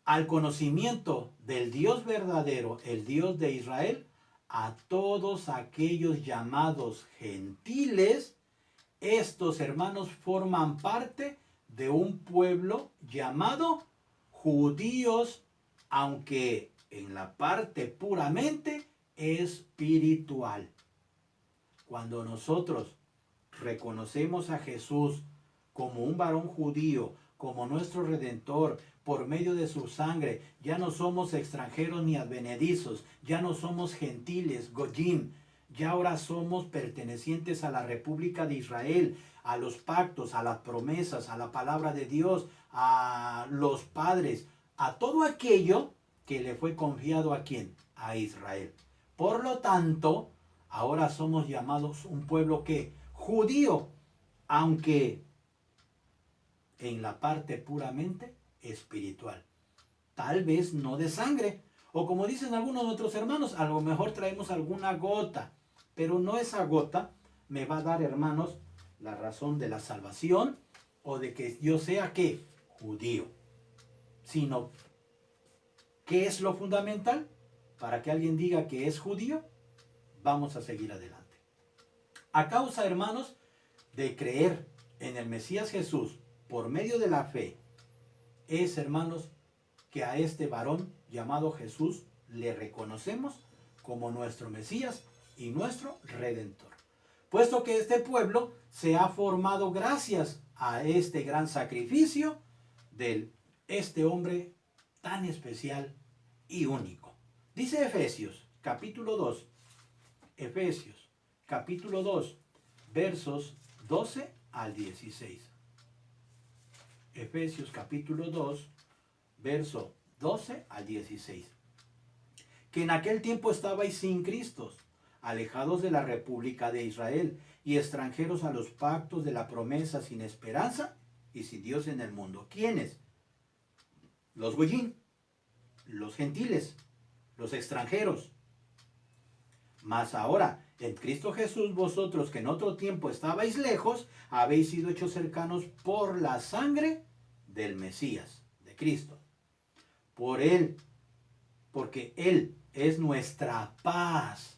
al conocimiento del Dios verdadero, el Dios de Israel, a todos aquellos llamados gentiles, estos hermanos forman parte de un pueblo llamado judíos, aunque en la parte puramente espiritual. Cuando nosotros reconocemos a Jesús como un varón judío, como nuestro Redentor, por medio de su sangre, ya no somos extranjeros ni advenedizos, ya no somos gentiles, goyim, ya ahora somos pertenecientes a la República de Israel, a los pactos, a las promesas, a la palabra de Dios, a los padres, a todo aquello que le fue confiado ¿a quién? A Israel. Por lo tanto, ahora somos llamados un pueblo que judío, aunque en la parte puramente espiritual. Tal vez no de sangre, o como dicen algunos de nuestros hermanos, a lo mejor traemos alguna gota, pero no esa gota me va a dar, hermanos, la razón de la salvación o de que yo sea ¿qué? Judío, sino ¿qué es lo fundamental para que alguien diga que es judío? vamos a seguir adelante. A causa, hermanos, de creer en el Mesías Jesús por medio de la fe, es, hermanos, que a este varón llamado Jesús le reconocemos como nuestro Mesías y nuestro Redentor. Puesto que este pueblo se ha formado gracias a este gran sacrificio de este hombre tan especial y único. Dice Efesios capítulo 2, Efesios capítulo 2, versos 12 al 16. Efesios capítulo 2, verso 12 al 16. Que en aquel tiempo estabais sin Cristo, alejados de la República de Israel y extranjeros a los pactos de la promesa, sin esperanza y sin Dios en el mundo. ¿Quiénes? Los goyín, los gentiles, los extranjeros. Mas ahora, en Cristo Jesús, vosotros que en otro tiempo estabais lejos, habéis sido hechos cercanos por la sangre del Mesías, de Cristo. Por Él, porque Él es nuestra paz,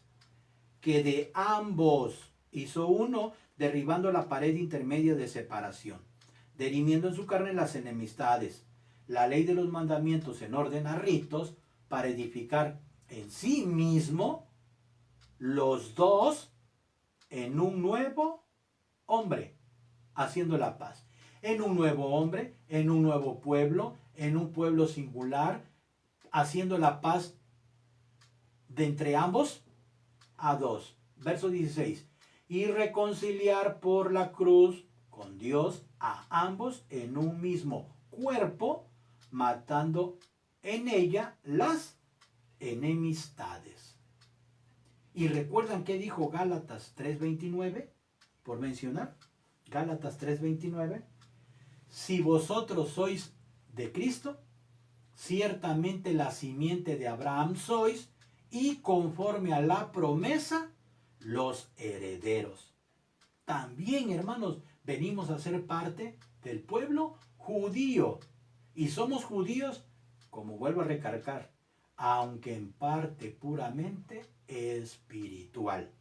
que de ambos hizo uno, derribando la pared intermedia de separación, dirimiendo en su carne las enemistades, la ley de los mandamientos en orden a ritos, para edificar en sí mismo los dos en un nuevo hombre, haciendo la paz. En un nuevo hombre, en un nuevo pueblo, en un pueblo singular, haciendo la paz de entre ambos a dos. Verso 16. Y reconciliar por la cruz con Dios a ambos en un mismo cuerpo, matando en ella las enemistades. Y recuerdan qué dijo Gálatas 3:29, por mencionar, Gálatas 3:29, si vosotros sois de Cristo, ciertamente la simiente de Abraham sois, y conforme a la promesa, los herederos. También, hermanos, venimos a ser parte del pueblo judío. Y somos judíos, como vuelvo a recalcar, aunque en parte puramente espiritual.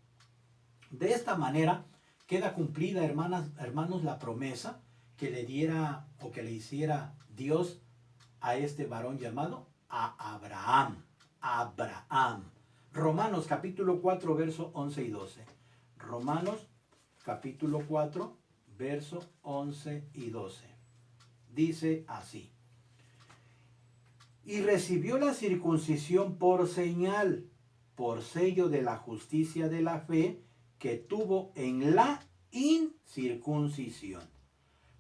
De esta manera queda cumplida, hermanos, la promesa que le diera o que le hiciera Dios a este varón llamado a Abraham. Abraham. Romanos capítulo 4, verso 11 y 12. Romanos capítulo 4, verso 11 y 12. Dice así. Y recibió la circuncisión por señal, por sello de la justicia de la fe que tuvo en la incircuncisión,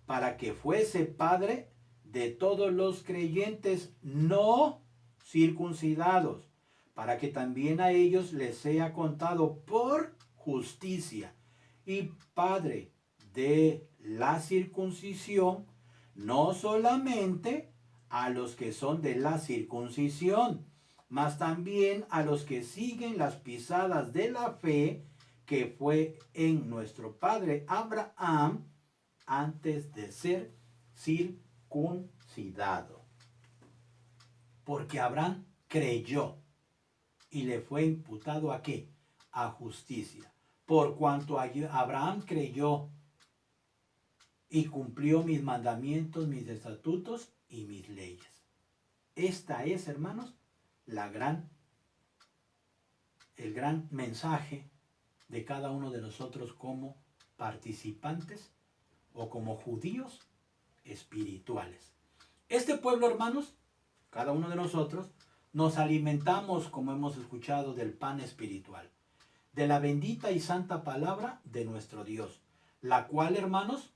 para que fuese padre de todos los creyentes no circuncidados, para que también a ellos les sea contado por justicia, y padre de la circuncisión, no solamente a los que son de la circuncisión, mas también a los que siguen las pisadas de la fe que fue en nuestro padre Abraham antes de ser circuncidado. Porque Abraham creyó y le fue imputado ¿a qué? A justicia. Por cuanto Abraham creyó y cumplió mis mandamientos, mis estatutos y mis leyes. Esta es, hermanos, el gran mensaje de cada uno de nosotros como participantes o como judíos espirituales. Este pueblo, hermanos, cada uno de nosotros, nos alimentamos, como hemos escuchado, del pan espiritual, de la bendita y santa palabra de nuestro Dios, la cual, hermanos,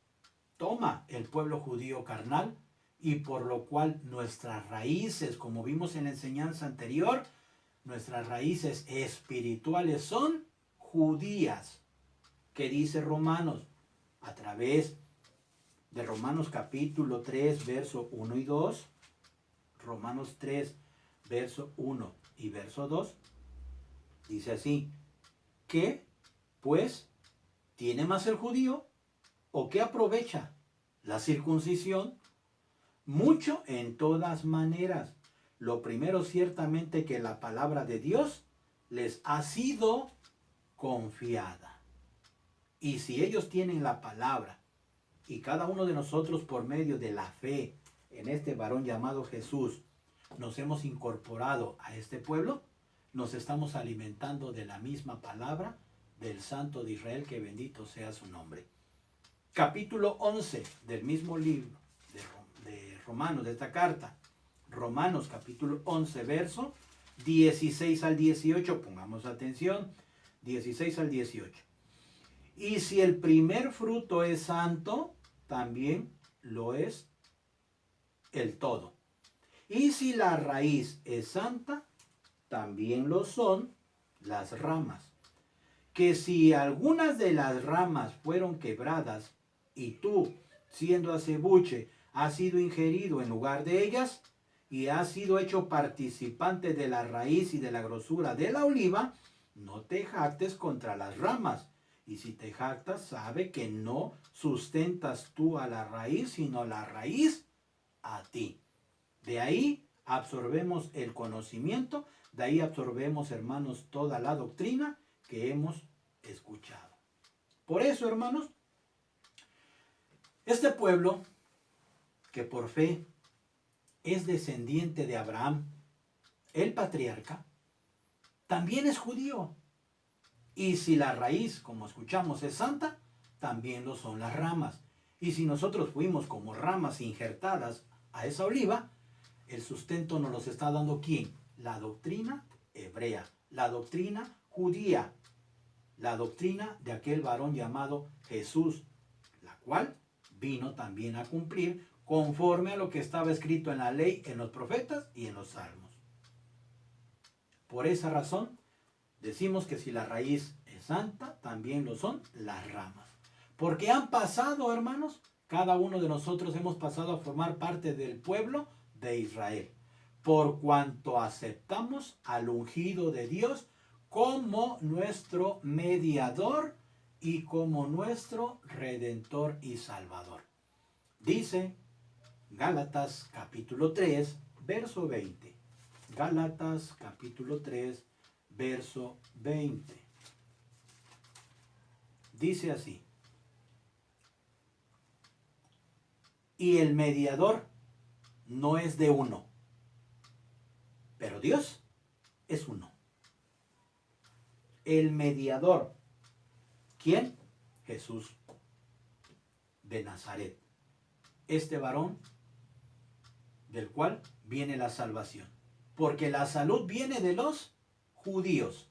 toma el pueblo judío carnal, y por lo cual nuestras raíces, como vimos en la enseñanza anterior, nuestras raíces espirituales son judías. ¿Qué dice Romanos? A través de Romanos capítulo 3, verso 1 y 2, Romanos 3, verso 1 y verso 2, dice así, ¿qué, pues, tiene más el judío o qué aprovecha la circuncisión? Mucho en todas maneras. Lo primero, ciertamente, que la palabra de Dios les ha sido confiada. Y si ellos tienen la palabra, y cada uno de nosotros por medio de la fe en este varón llamado Jesús, nos hemos incorporado a este pueblo, nos estamos alimentando de la misma palabra del Santo de Israel, que bendito sea su nombre. Capítulo 11 del mismo libro de Romanos, de esta carta. Romanos capítulo 11, verso 16 al 18. Pongamos atención, 16 al 18. Y si el primer fruto es santo, también lo es el todo. Y si la raíz es santa, también lo son las ramas. Que si algunas de las ramas fueron quebradas, y tú, siendo acebuche, has sido ingerido en lugar de ellas, y has sido hecho participante de la raíz y de la grosura de la oliva, no te jactes contra las ramas. Y si te jactas, sabe que no sustentas tú a la raíz, sino la raíz a ti. De ahí absorbemos el conocimiento, de ahí absorbemos, hermanos, toda la doctrina que hemos escuchado. Por eso, hermanos, este pueblo, que por fe es descendiente de Abraham, el patriarca, también es judío. Y si la raíz, como escuchamos, es santa, también lo son las ramas. Y si nosotros fuimos como ramas injertadas a esa oliva, el sustento nos los está dando ¿quién? La doctrina hebrea, la doctrina judía, la doctrina de aquel varón llamado Jesús, la cual vino también a cumplir conforme a lo que estaba escrito en la ley, en los profetas y en los salmos. Por esa razón, decimos que si la raíz es santa, también lo son las ramas. Porque han pasado, hermanos, cada uno de nosotros hemos pasado a formar parte del pueblo de Israel, por cuanto aceptamos al ungido de Dios como nuestro mediador y como nuestro redentor y salvador. Dice Gálatas capítulo 3, verso 20. Gálatas capítulo 3, verso 20. Dice así: y el mediador no es de uno, pero Dios es uno. El mediador, ¿quién? Jesús de Nazaret, este varón del cual viene la salvación, porque la salud viene de los judíos.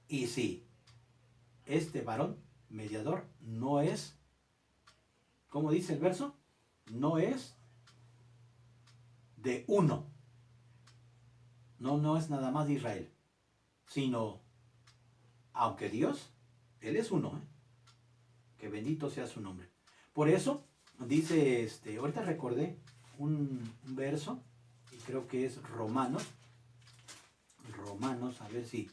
Y si este varón mediador no es, ¿cómo dice el verso? No es de uno. No es nada más de Israel, sino, aunque Dios, Él es uno, que bendito sea su nombre. Por eso dice, ahorita recordé un verso, y creo que es Romanos, a ver si,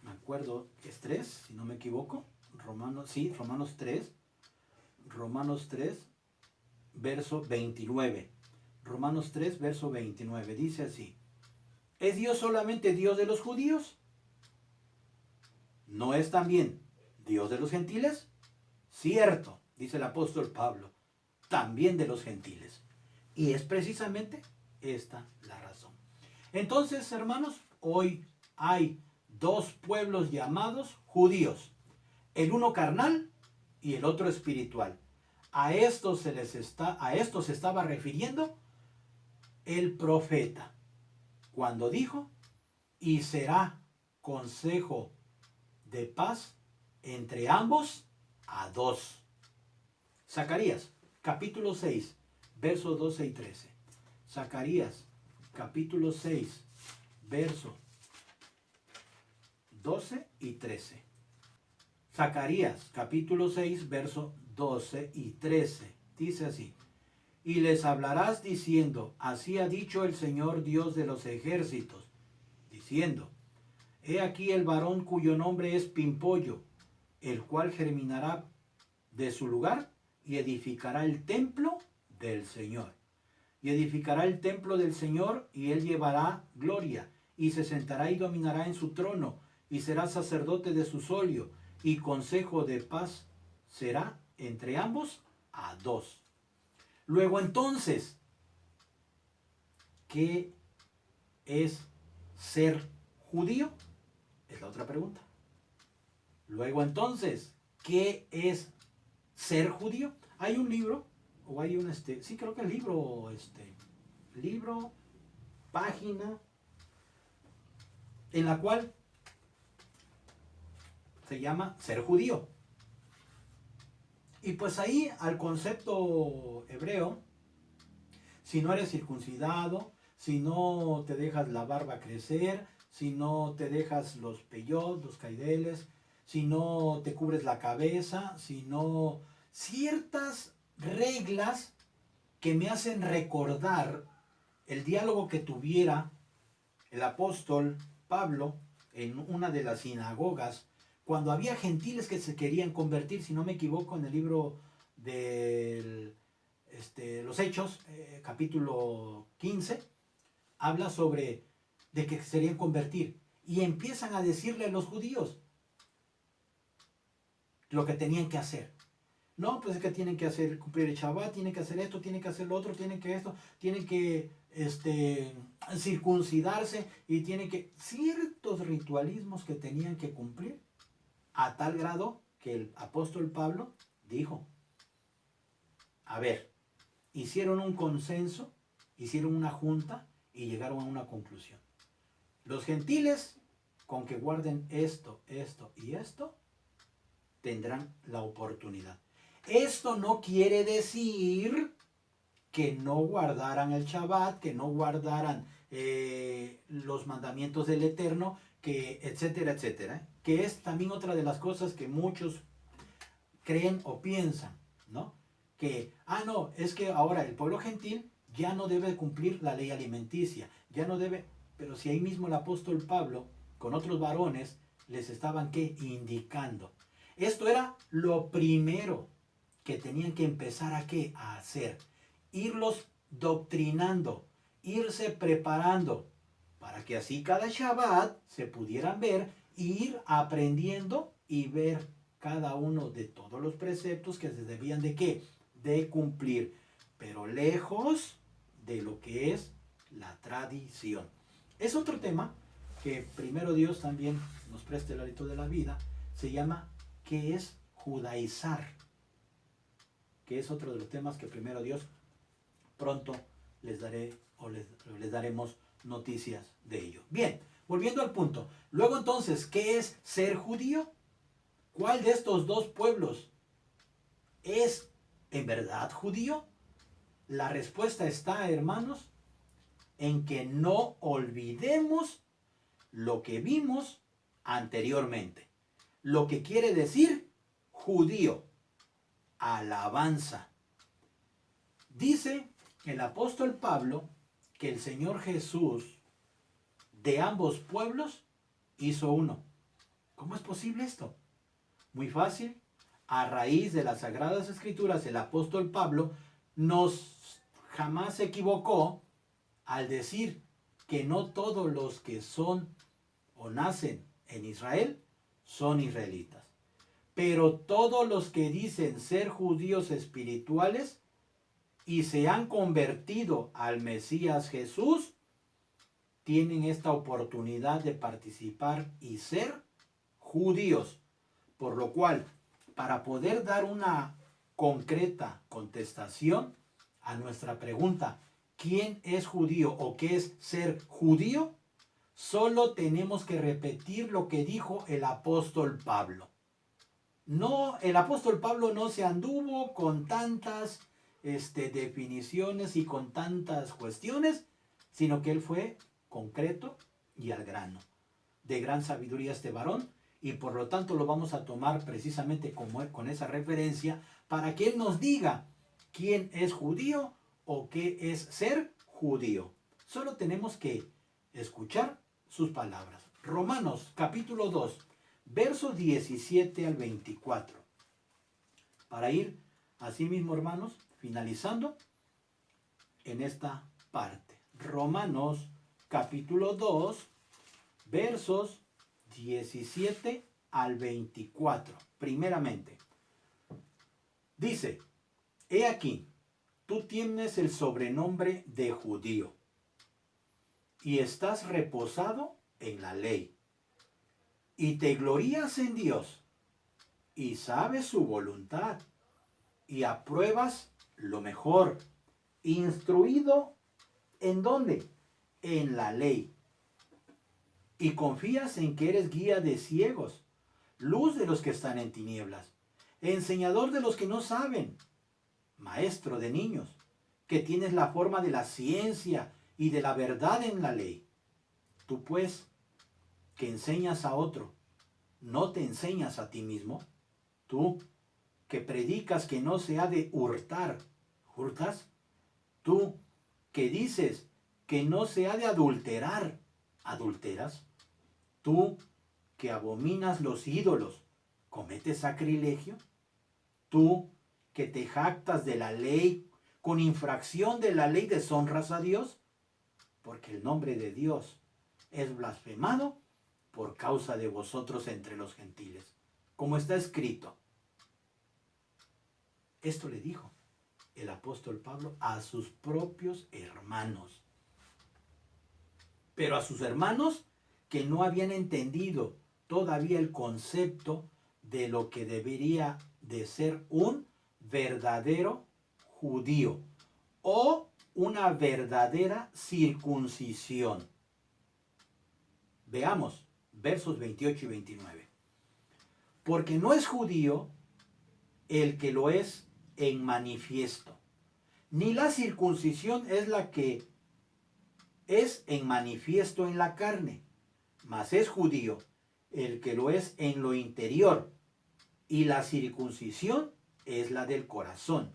me acuerdo que es 3, si no me equivoco, Romanos 3, verso 29. Romanos 3, verso 29, dice así: ¿es Dios solamente Dios de los judíos? ¿No es también Dios de los gentiles? Cierto, dice el apóstol Pablo, también de los gentiles. Y es precisamente esta la razón. Entonces, hermanos, hoy hay dos pueblos llamados judíos, el uno carnal y el otro espiritual. A esto se estaba refiriendo el profeta cuando dijo: y será consejo de paz entre ambos a dos. Zacarías capítulo 6, versos 12 y 13. Zacarías capítulo 6, versos 12 y 13. Zacarías capítulo 6, versos 12 y 13. Dice así: y les hablarás diciendo: así ha dicho el Señor Dios de los ejércitos, diciendo: he aquí el varón cuyo nombre es Pimpollo, el cual germinará de su lugar y edificará el templo del Señor. Y edificará el templo del Señor, y él llevará gloria, y se sentará y dominará en su trono, y será sacerdote de su solio, y consejo de paz será entre ambos a dos. Luego entonces, ¿qué es ser judío? Es la otra pregunta. Luego entonces, ¿qué es ser judío? Hay un libro, o hay un, sí creo que el libro, página, en la cual se llama ser judío. Y pues ahí al concepto hebreo, si no eres circuncidado, si no te dejas la barba crecer, si no te dejas los peyot, los caideles, si no te cubres la cabeza, si no... ciertas reglas que me hacen recordar el diálogo que tuviera el apóstol Pablo en una de las sinagogas, cuando había gentiles que se querían convertir, si no me equivoco, en el libro de los Hechos, capítulo 15, habla sobre de que se querían convertir. Y empiezan a decirle a los judíos lo que tenían que hacer. No, pues es que tienen que hacer, cumplir el Shabbat, tienen que hacer esto, tienen que hacer lo otro, tienen que esto, tienen que circuncidarse y tienen que... ciertos ritualismos que tenían que cumplir, a tal grado que el apóstol Pablo dijo, a ver, hicieron un consenso, hicieron una junta y llegaron a una conclusión. Los gentiles, con que guarden esto, esto y esto, tendrán la oportunidad. Esto no quiere decir que no guardaran el Shabbat, que no guardaran los mandamientos del Eterno, que etcétera, etcétera. Que es también otra de las cosas que muchos creen o piensan, ¿no? Que, no, es que ahora el pueblo gentil ya no debe cumplir la ley alimenticia, ya no debe... Pero si ahí mismo el apóstol Pablo, con otros varones, les estaban, ¿qué? Indicando. Esto era lo primero que tenían que empezar a, ¿qué? A hacer. Irlos doctrinando, irse preparando, para que así cada Shabbat se pudieran ver, ir aprendiendo y ver cada uno de todos los preceptos que se debían de, ¿qué? De cumplir, pero lejos de lo que es la tradición. Es otro tema que primero Dios también nos preste el hálito de la vida, se llama ¿qué es judaizar? Que es otro de los temas que primero Dios pronto les daré o les daremos noticias de ello. Bien, volviendo al punto. Luego entonces, ¿qué es ser judío? ¿Cuál de estos dos pueblos es en verdad judío? La respuesta está, hermanos, en que no olvidemos lo que vimos anteriormente. Lo que quiere decir judío, alabanza. Dice el apóstol Pablo que el Señor Jesús de ambos pueblos hizo uno. ¿Cómo es posible esto? Muy fácil. A raíz de las Sagradas Escrituras, el apóstol Pablo jamás se equivocó al decir que no todos los que son o nacen en Israel son israelitas. Pero todos los que dicen ser judíos espirituales y se han convertido al Mesías Jesús, tienen esta oportunidad de participar y ser judíos. Por lo cual, para poder dar una concreta contestación a nuestra pregunta, ¿quién es judío o qué es ser judío? Solo tenemos que repetir lo que dijo el apóstol Pablo. No, el apóstol Pablo no se anduvo con tantas definiciones y con tantas cuestiones, sino que él fue concreto y al grano. De gran sabiduría este varón, y por lo tanto lo vamos a tomar precisamente con esa referencia para que él nos diga quién es judío o qué es ser judío. Solo tenemos que escuchar sus palabras. Romanos capítulo 2, versos 17 al 24. Para ir así mismo, hermanos, finalizando en esta parte. Romanos capítulo 2, versos 17 al 24. Primeramente, dice, he aquí, tú tienes el sobrenombre de judío y estás reposado en la ley y te glorías en Dios y sabes su voluntad y apruebas lo mejor, instruido ¿en dónde? En la ley. Y confías en que eres guía de ciegos, luz de los que están en tinieblas, enseñador de los que no saben, maestro de niños, que tienes la forma de la ciencia y de la verdad en la ley. Tú pues, que enseñas a otro, ¿no te enseñas a ti mismo? Tú, que predicas que no se ha de hurtar, ¿hurtas? Tú, que dices que no se ha de adulterar, ¿adulteras? Tú, que abominas los ídolos, ¿cometes sacrilegio? Tú, que te jactas de la ley, con infracción de la ley deshonras a Dios, porque el nombre de Dios es blasfemado por causa de vosotros entre los gentiles, como está escrito. Esto le dijo el apóstol Pablo a sus propios hermanos. Pero a sus hermanos que no habían entendido todavía el concepto de lo que debería de ser un verdadero judío o una verdadera circuncisión. Veamos versos 28 y 29. Porque no es judío el que lo es en manifiesto, ni la circuncisión es la que es en manifiesto en la carne, mas es judío el que lo es en lo interior, y la circuncisión es la del corazón,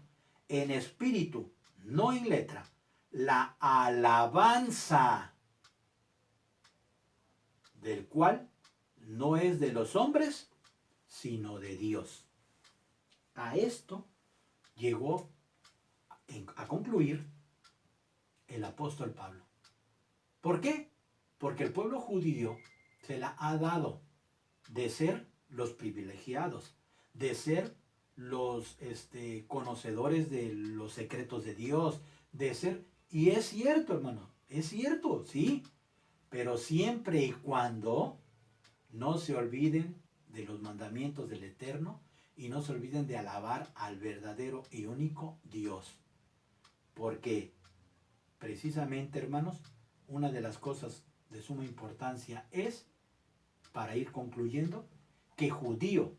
en espíritu, no en letra, la alabanza del cual no es de los hombres, sino de Dios. A esto llegó a concluir el apóstol Pablo. ¿Por qué? Porque el pueblo judío se la ha dado de ser los privilegiados, de ser los conocedores de los secretos de Dios, de ser, y es cierto, hermano, es cierto, sí, pero siempre y cuando no se olviden de los mandamientos del Eterno y no se olviden de alabar al verdadero y único Dios. Porque precisamente, hermanos, una de las cosas de suma importancia es, para ir concluyendo, que judío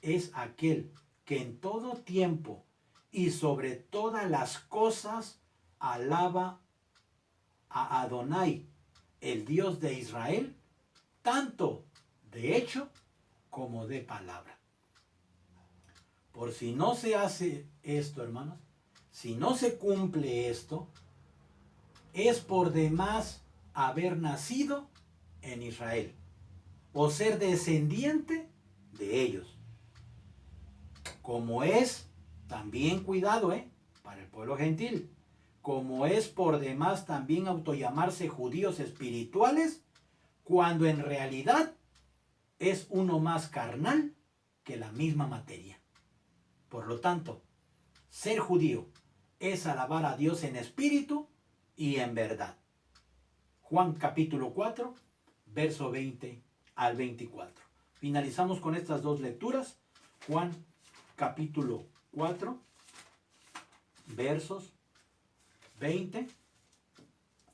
es aquel que en todo tiempo y sobre todas las cosas alaba a Adonai, el Dios de Israel, tanto de hecho como de palabra. Por si no se hace esto, hermanos, si no se cumple esto, es por demás haber nacido en Israel o ser descendiente de ellos. Como es, también cuidado, para el pueblo gentil, como es por demás también autollamarse judíos espirituales, cuando en realidad es uno más carnal que la misma materia. Por lo tanto, ser judío es alabar a Dios en espíritu y en verdad. Juan capítulo 4, verso 20 al 24. Finalizamos con estas dos lecturas. Juan capítulo 4, versos 20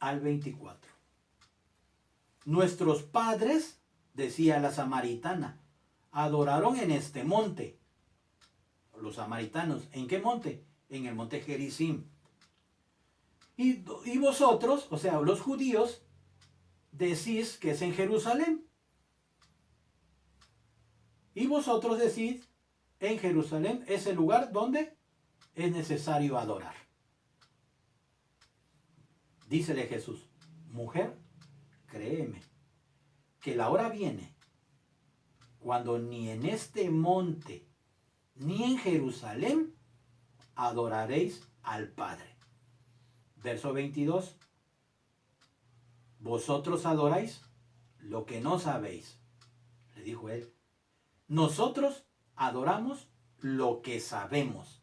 al 24. Nuestros padres, decía la samaritana, adoraron en este monte. Los samaritanos, ¿en qué monte? En el monte Gerizim. Y vosotros, o sea, los judíos, decís que es en Jerusalén. Y vosotros decís, en Jerusalén es el lugar donde es necesario adorar. Dícele Jesús, mujer, créeme, que la hora viene cuando ni en este monte ni en Jerusalén adoraréis al Padre. Verso 22. Vosotros adoráis lo que no sabéis, le dijo él. Nosotros adoramos lo que sabemos,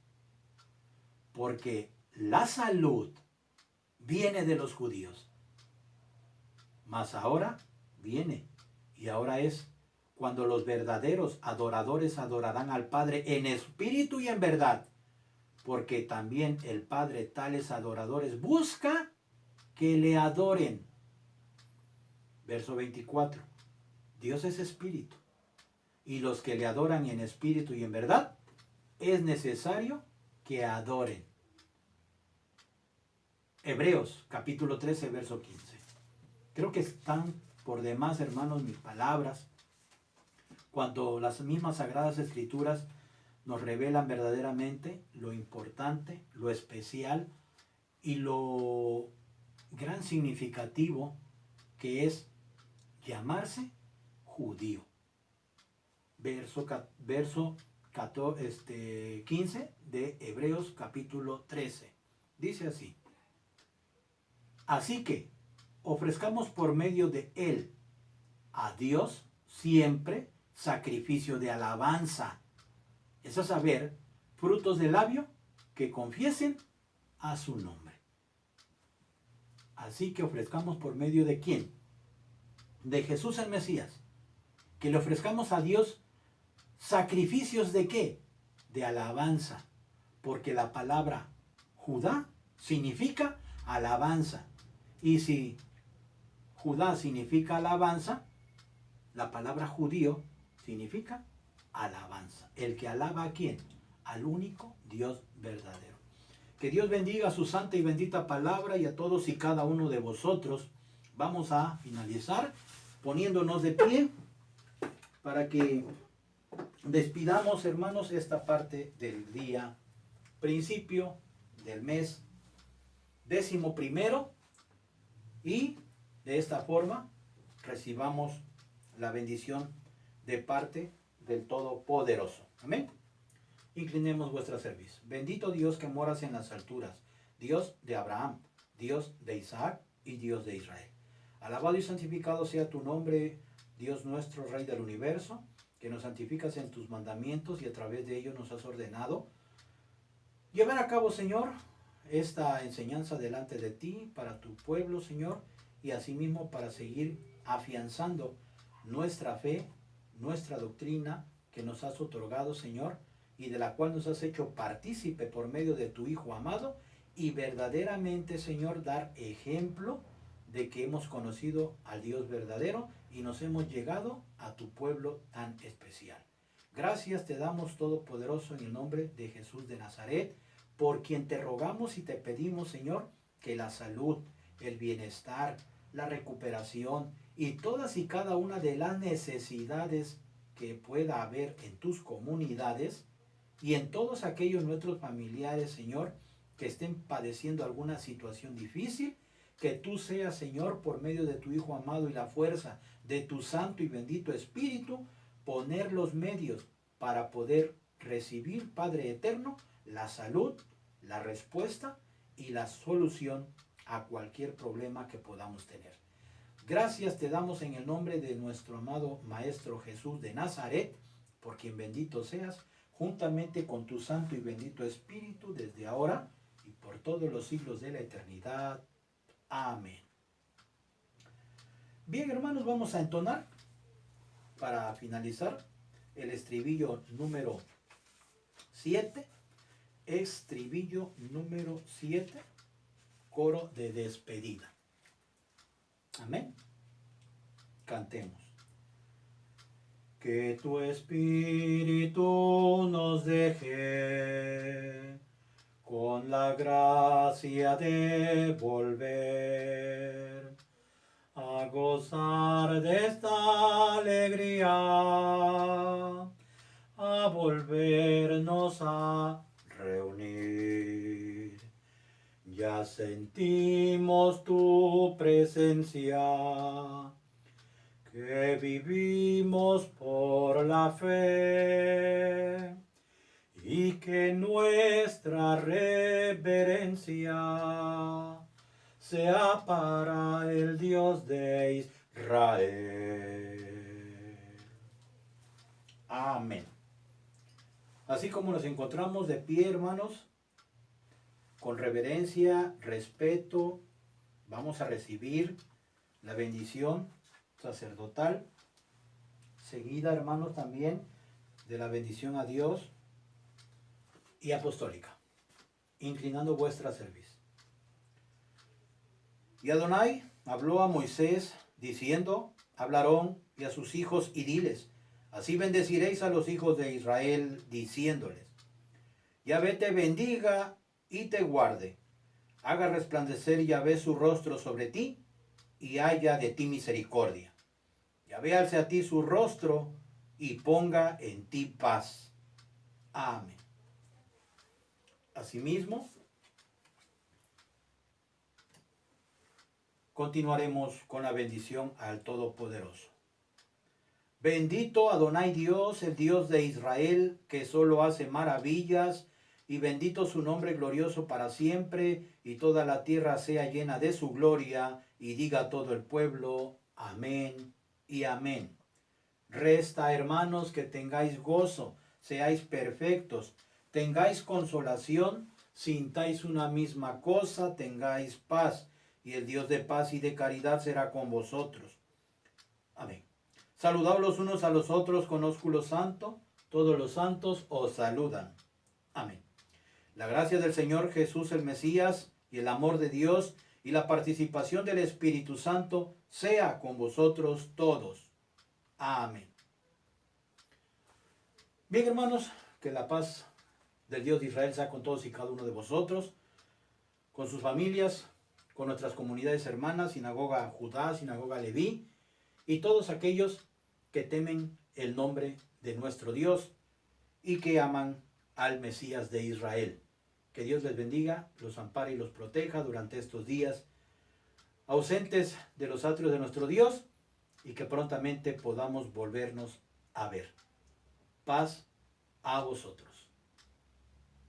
porque la salud viene de los judíos. Mas ahora viene, y ahora es cuando los verdaderos adoradores adorarán al Padre en espíritu y en verdad, porque también el Padre tales adoradores busca que le adoren. Verso 24. Dios es espíritu, y los que le adoran en espíritu y en verdad, es necesario que adoren. Hebreos capítulo 13, verso 15. Creo que están por demás, hermanos, mis palabras, cuando las mismas Sagradas Escrituras nos revelan verdaderamente lo importante, lo especial y lo gran significativo que es llamarse judío. Verso 15 de Hebreos capítulo 13. Dice así. Así que ofrezcamos por medio de él a Dios siempre sacrificio de alabanza. Es a saber, frutos de labio que confiesen a su nombre. Así que ofrezcamos por medio de ¿quién? De Jesús el Mesías. Que le ofrezcamos a Dios sacrificios de ¿qué? De alabanza. Porque la palabra Judá significa alabanza. Y si Judá significa alabanza, la palabra judío significa alabanza. El que alaba a quién? Al único Dios verdadero. Que Dios bendiga su santa y bendita palabra y a todos y cada uno de vosotros. Vamos a finalizar poniéndonos de pie para que despidamos, hermanos, esta parte del día principio del mes 11º y de esta forma recibamos la bendición de parte del Todopoderoso. Amén. Inclinemos vuestra cerviz. Bendito Dios que moras en las alturas, Dios de Abraham, Dios de Isaac y Dios de Israel. Alabado y santificado sea tu nombre, Dios nuestro, Rey del universo, que nos santificas en tus mandamientos y a través de ellos nos has ordenado llevar a cabo, Señor, esta enseñanza delante de ti para tu pueblo, Señor, y asimismo para seguir afianzando nuestra fe, nuestra doctrina que nos has otorgado, Señor, y de la cual nos has hecho partícipe por medio de tu Hijo amado, y verdaderamente, Señor, dar ejemplo de que hemos conocido al Dios verdadero y nos hemos llegado a tu pueblo tan especial. Gracias te damos, Todopoderoso, en el nombre de Jesús de Nazaret, por quien te rogamos y te pedimos, Señor, que la salud, el bienestar, la recuperación y todas y cada una de las necesidades que pueda haber en tus comunidades y en todos aquellos nuestros familiares, Señor, que estén padeciendo alguna situación difícil, que tú seas, Señor, por medio de tu Hijo amado y la fuerza de tu Santo y bendito Espíritu, poner los medios para poder recibir, Padre eterno, la salud, la respuesta y la solución a cualquier problema que podamos tener. Gracias te damos en el nombre de nuestro amado Maestro Jesús de Nazaret, por quien bendito seas, juntamente con tu Santo y bendito Espíritu, desde ahora y por todos los siglos de la eternidad. Amén. Bien, hermanos, vamos a entonar para finalizar el estribillo número 7. Estribillo número 7, coro de despedida. Amén. Cantemos. Que tu Espíritu nos deje con la gracia de volver a gozar de esta alegría, a volvernos a reunir. Ya sentimos tu presencia, que vivimos por la fe, y que nuestra reverencia sea para el Dios de Israel. Amén. Así como nos encontramos de pie, hermanos, con reverencia, respeto, vamos a recibir la bendición sacerdotal, seguida, hermanos, también de la bendición a Dios y apostólica, inclinando vuestra cerviz. Y Adonai habló a Moisés diciendo: habla a Aarón y a sus hijos y diles: así bendeciréis a los hijos de Israel, diciéndoles: Yahvé te bendiga y te guarde, haga resplandecer Yahvé su rostro sobre ti y haya de ti misericordia. Yahvé alce a ti su rostro y ponga en ti paz. Amén. Asimismo, continuaremos con la bendición al Todopoderoso. Bendito Adonai Dios, el Dios de Israel, que solo hace maravillas, y bendito su nombre glorioso para siempre, y toda la tierra sea llena de su gloria, y diga todo el pueblo, amén y amén. Resta, hermanos, que tengáis gozo, seáis perfectos, tengáis consolación, sintáis una misma cosa, tengáis paz, y el Dios de paz y de caridad será con vosotros. Amén. Saludaos los unos a los otros con ósculo santo, todos los santos os saludan. Amén. La gracia del Señor Jesús el Mesías y el amor de Dios y la participación del Espíritu Santo sea con vosotros todos. Amén. Bien, hermanos, que la paz del Dios de Israel sea con todos y cada uno de vosotros, con sus familias, con nuestras comunidades hermanas, Sinagoga Judá, Sinagoga Leví, y todos aquellos que temen el nombre de nuestro Dios y que aman al Mesías de Israel. Que Dios les bendiga, los ampare y los proteja durante estos días ausentes de los atrios de nuestro Dios, y que prontamente podamos volvernos a ver. Paz a vosotros.